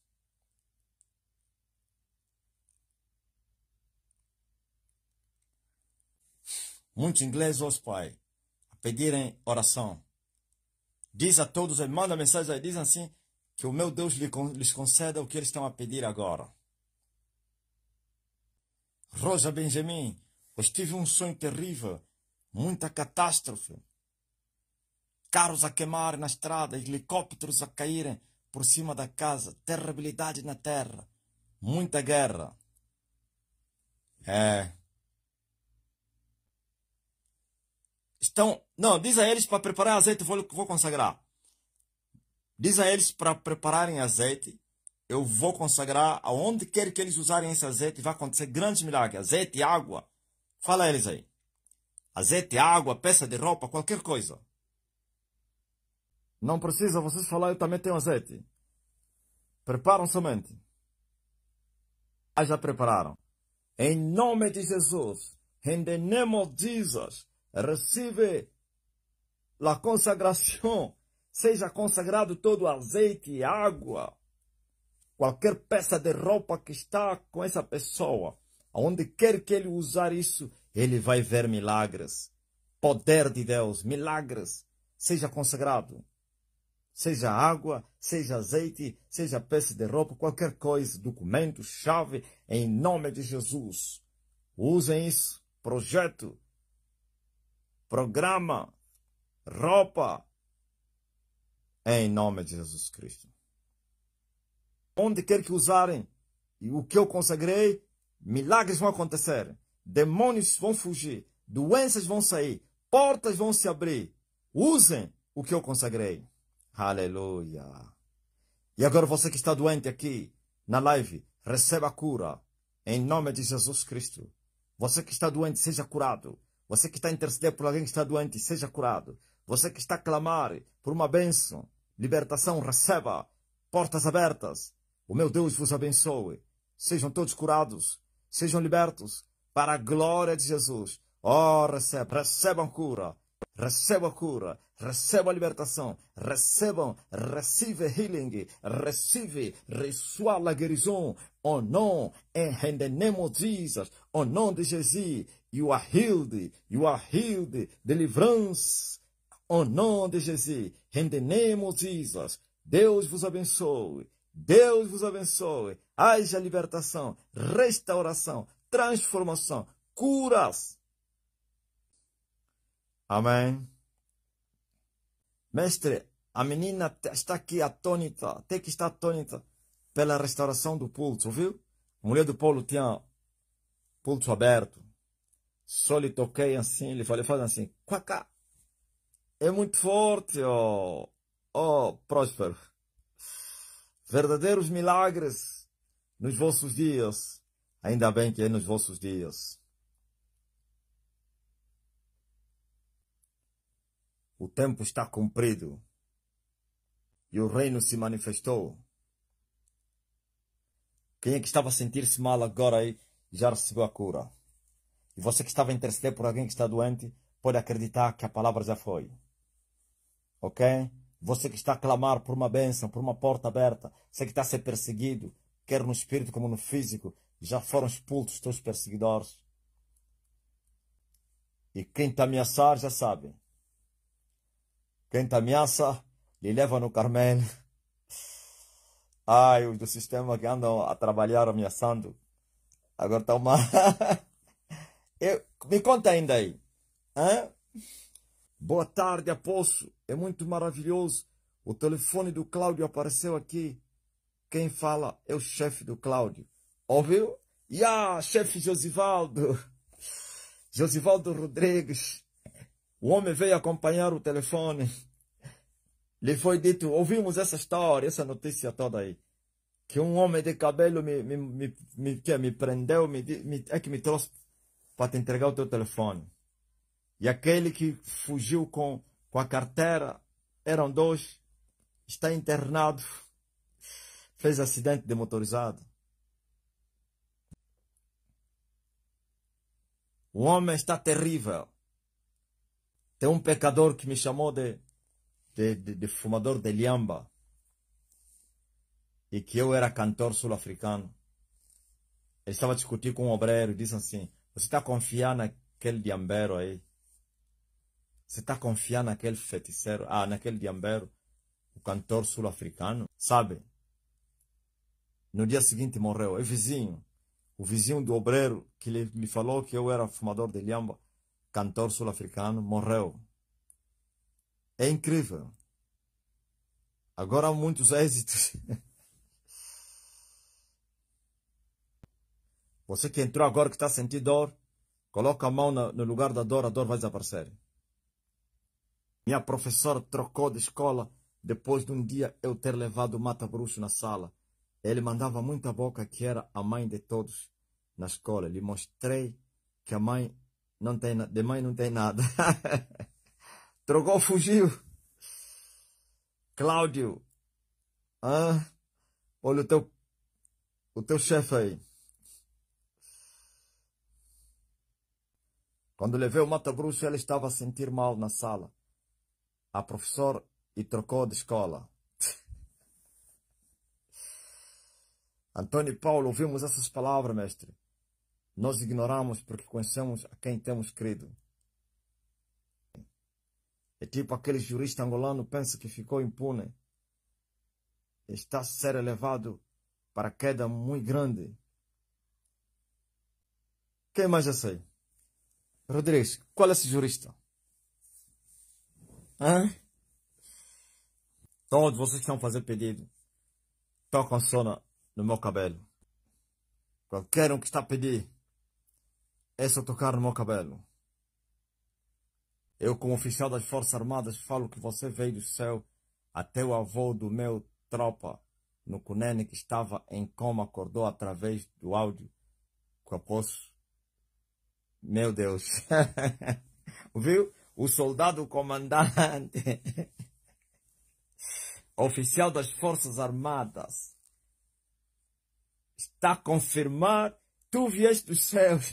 Muitos ingleses, Pai, a pedirem oração. Diz a todos, manda mensagem aí, diz assim, que o meu Deus lhes conceda o que eles estão a pedir agora. Rosa Benjamin, eu tive um sonho terrível, muita catástrofe. Carros a queimar na estrada, helicópteros a caírem por cima da casa, terribilidade na terra, muita guerra. Não, diz a eles para preparar azeite, vou consagrar. Diz a eles para prepararem azeite, eu vou consagrar, aonde quer que eles usarem esse azeite, vai acontecer grandes milagres. Azeite e água. Fala a eles aí. Azeite, água, peça de roupa, qualquer coisa. Não precisa vocês falar, eu também tenho azeite. Preparam somente. Já prepararam. Em nome de Jesus, in the name of Jesus, recebe a consagração. Seja consagrado todo o azeite e água. Qualquer peça de roupa que está com essa pessoa, aonde quer que ele usar isso, ele vai ver milagres. Poder de Deus, milagres. Seja consagrado. Seja água, seja azeite, seja peça de roupa, qualquer coisa, documento, chave, em nome de Jesus. Usem isso. Projeto, programa, roupa, em nome de Jesus Cristo. Onde quer que usarem e o que eu consagrei, milagres vão acontecer. Demônios vão fugir. Doenças vão sair. Portas vão se abrir. Usem o que eu consagrei. Aleluia. E agora você que está doente aqui na live, receba a cura. Em nome de Jesus Cristo. Você que está doente, seja curado. Você que está intercedendo por alguém que está doente, seja curado. Você que está a clamar por uma bênção, libertação, receba. Portas abertas. O meu Deus vos abençoe. Sejam todos curados. Sejam libertos. Para a glória de Jesus. Oh, recebam cura. Recebam a cura. Recebam a libertação. Receive healing. Reçois la guérison. Oh non, in the name of Jesus. Oh nom de Jesus. You are healed. You are healed. Deliverance. Oh nom de Jesus. In the name of Jesus. Deus vos abençoe. Deus vos abençoe. Haja libertação, restauração, transformação, curas. Amém. Mestre, a menina está aqui atônita, tem que estar atônita pela restauração do pulso, viu? A mulher do Paulo tinha pulso aberto. Só lhe toquei assim, lhe falei, faz assim, quaca. É muito forte, oh próspero. Verdadeiros milagres nos vossos dias. Ainda bem que é nos vossos dias. O tempo está cumprido. E o reino se manifestou. Quem é que estava a sentir-se mal agora aí, já recebeu a cura. E você que estava a interceder por alguém que está doente, pode acreditar que a palavra já foi. Ok? Você que está a clamar por uma bênção, por uma porta aberta, você que está a ser perseguido, quer no espírito como no físico, já foram expulsos os teus perseguidores. E quem te ameaçar já sabe. Quem te ameaça, lhe leva no Carmelo. Ai, os do sistema que andam a trabalhar ameaçando. Agora está uma... Me conta ainda aí. Hã? Boa tarde, Aposto. É muito maravilhoso. O telefone do Cláudio apareceu aqui. Quem fala é o chefe do Cláudio. Ouviu? Chefe Josivaldo. Josivaldo Rodrigues. O homem veio acompanhar o telefone. Lhe foi dito, ouvimos essa história, essa notícia toda aí. Que um homem de cabelo me prendeu, que me trouxe para te entregar o teu telefone. E aquele que fugiu com a carteira, eram dois, está internado, fez acidente de motorizado. O homem está terrível. Tem um pecador que me chamou de fumador de lhamba. E que eu era cantor sul-africano. Ele estava a discutir com um obreiro e disse assim, você está a confiar naquele diambeiro aí? Você está a confiar naquele feiticeiro? Naquele diambeiro, o cantor sul-africano? Sabe? No dia seguinte morreu. É vizinho. O vizinho do obreiro que lhe falou que eu era fumador de lhamba, cantor sul-africano, morreu. É incrível. Agora há muitos êxitos. Você que entrou agora que está a sentir dor, coloca a mão no lugar da dor, a dor vai desaparecer. Minha professora trocou de escola depois de um dia eu ter levado o mata-bruxo na sala. Ele mandava muita boca que era a mãe de todos na escola. Lhe mostrei que a mãe não tem de mãe não tem nada. Trocou, fugiu. Cláudio. Olha o teu chefe aí. Quando levei o mata-bruxo, ele estava a sentir mal na sala. A professora e trocou de escola. Antônio e Paulo, ouvimos essas palavras, mestre. Nós ignoramos porque conhecemos a quem temos crido. É tipo aquele jurista angolano pensa que ficou impune. Está a ser elevado para queda muito grande. Quem mais eu sei? Rodrigues, qual é esse jurista? Todos vocês que estão a fazer pedido, tocam só no meu cabelo. Qualquer um que está a pedir, é só tocar no meu cabelo. Eu, como oficial das Forças Armadas, falo que você veio do céu até o avô do meu tropa no Cunene, que estava em coma, acordou através do áudio que eu posso. Meu Deus. Viu? O soldado comandante, oficial das Forças Armadas, está a confirmar, tu vieste dos céus.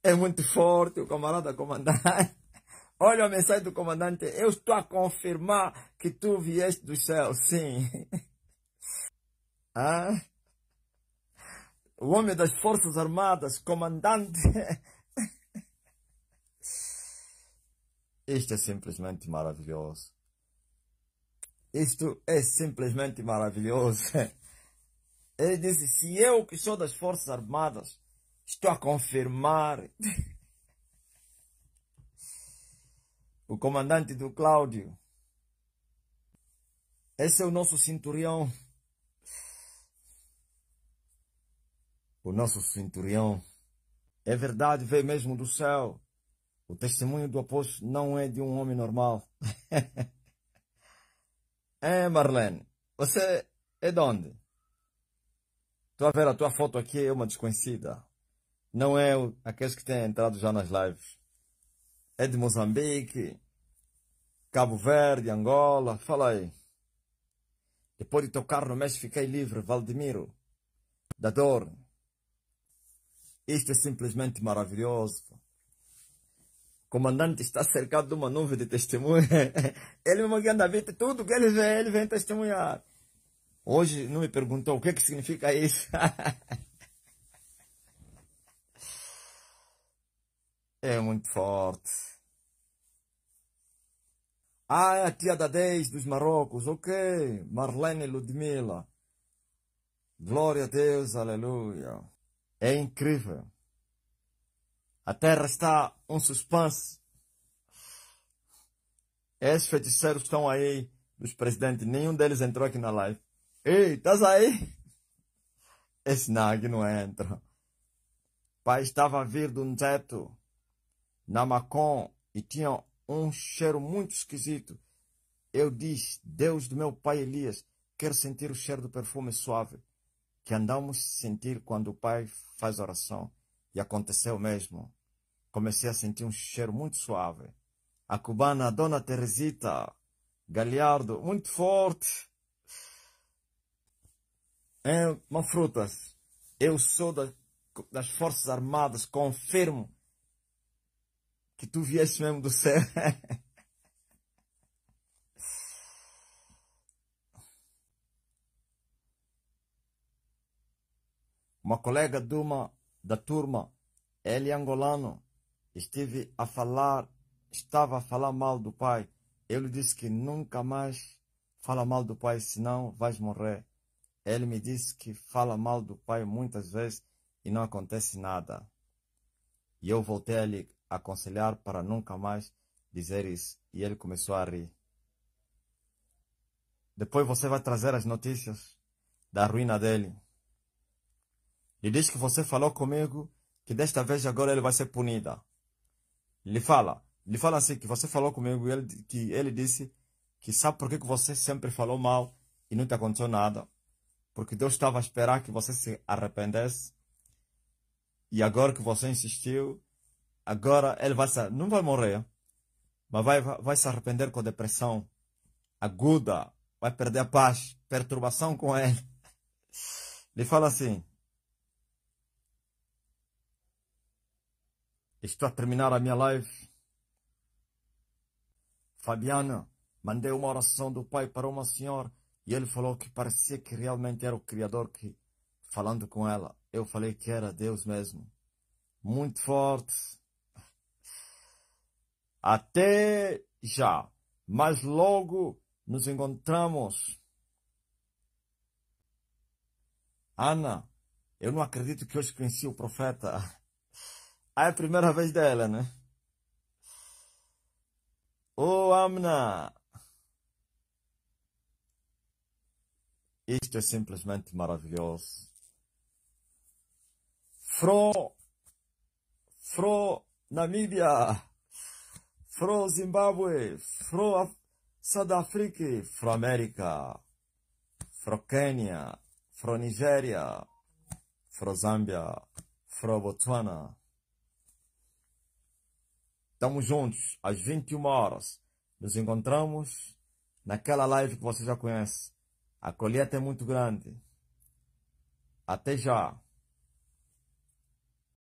É muito forte o camarada comandante. Olha a mensagem do comandante. Eu estou a confirmar que tu vieste dos céus. Sim. O homem das Forças Armadas, comandante. Isto é simplesmente maravilhoso. Isto é simplesmente maravilhoso. Ele disse, se eu que sou das Forças Armadas, estou a confirmar. O comandante do Cláudio. Esse é o nosso centurião. O nosso centurião. É verdade, veio mesmo do céu. O testemunho do apóstolo não é de um homem normal. Marlene, você é de onde? Estou a ver a tua foto aqui, é uma desconhecida. Não é aqueles que têm entrado já nas lives. É de Moçambique, Cabo Verde, Angola. Fala aí. Depois de tocar no mês fiquei livre, Valdemiro, da dor. Isto é simplesmente maravilhoso. O comandante está cercado de uma nuvem de testemunhas. Ele mesmo anda a ver tudo que ele vem testemunhar. Hoje não me perguntou o que significa isso. É muito forte. É a tia da 10 dos Marrocos. Ok. Marlene Ludmila. Glória a Deus, aleluia. É incrível. A terra está um suspense. Esses feiticeiros que estão aí, dos presidentes, nenhum deles entrou aqui na live. Ei, estás aí? Esse não, aqui não entra. Pai estava a vir de um teto na Macon e tinha um cheiro muito esquisito. Eu disse, Deus do meu pai Elias, quero sentir o cheiro do perfume suave que andamos a sentir quando o pai faz oração. E aconteceu mesmo. Comecei a sentir um cheiro muito suave. A cubana, a Dona Teresita Galhardo, muito forte. Mafrutas, eu sou das Forças Armadas, confirmo que tu vieste mesmo do céu. Uma colega da turma, ele é angolano, estava a falar mal do pai. Eu lhe disse que nunca mais fala mal do pai, senão vais morrer. Ele me disse que fala mal do pai muitas vezes e não acontece nada. E eu voltei a lhe aconselhar para nunca mais dizer isso. E ele começou a rir. Depois você vai trazer as notícias da ruína dele. Ele diz que você falou comigo que desta vez agora ele vai ser punida. Ele fala assim que você falou comigo e que ele disse que sabe por que você sempre falou mal e não te aconteceu nada. Porque Deus estava a esperar que você se arrependesse. E agora que você insistiu, agora ele não vai morrer, mas vai se arrepender com depressão aguda, vai perder a paz, perturbação com ele. Ele fala assim, estou a terminar a minha live. Fabiana, mandei uma oração do pai para uma senhora e ele falou que parecia que realmente era o Criador que falando com ela. Eu falei que era Deus mesmo. Muito forte. Até já. Mas logo nos encontramos. Ana, eu não acredito que hoje conheci o profeta. É a primeira vez dela, né? Oh, Amna. Isto é simplesmente maravilhoso. Fro Namíbia, Fro Zimbábue, Fro South Africa, Fro América, Fro Quênia, Fro Nigéria, Fro Zâmbia, Fro Botswana. Estamos juntos às 21 horas. Nos encontramos naquela live que você já conhece. A colheita é muito grande. Até já.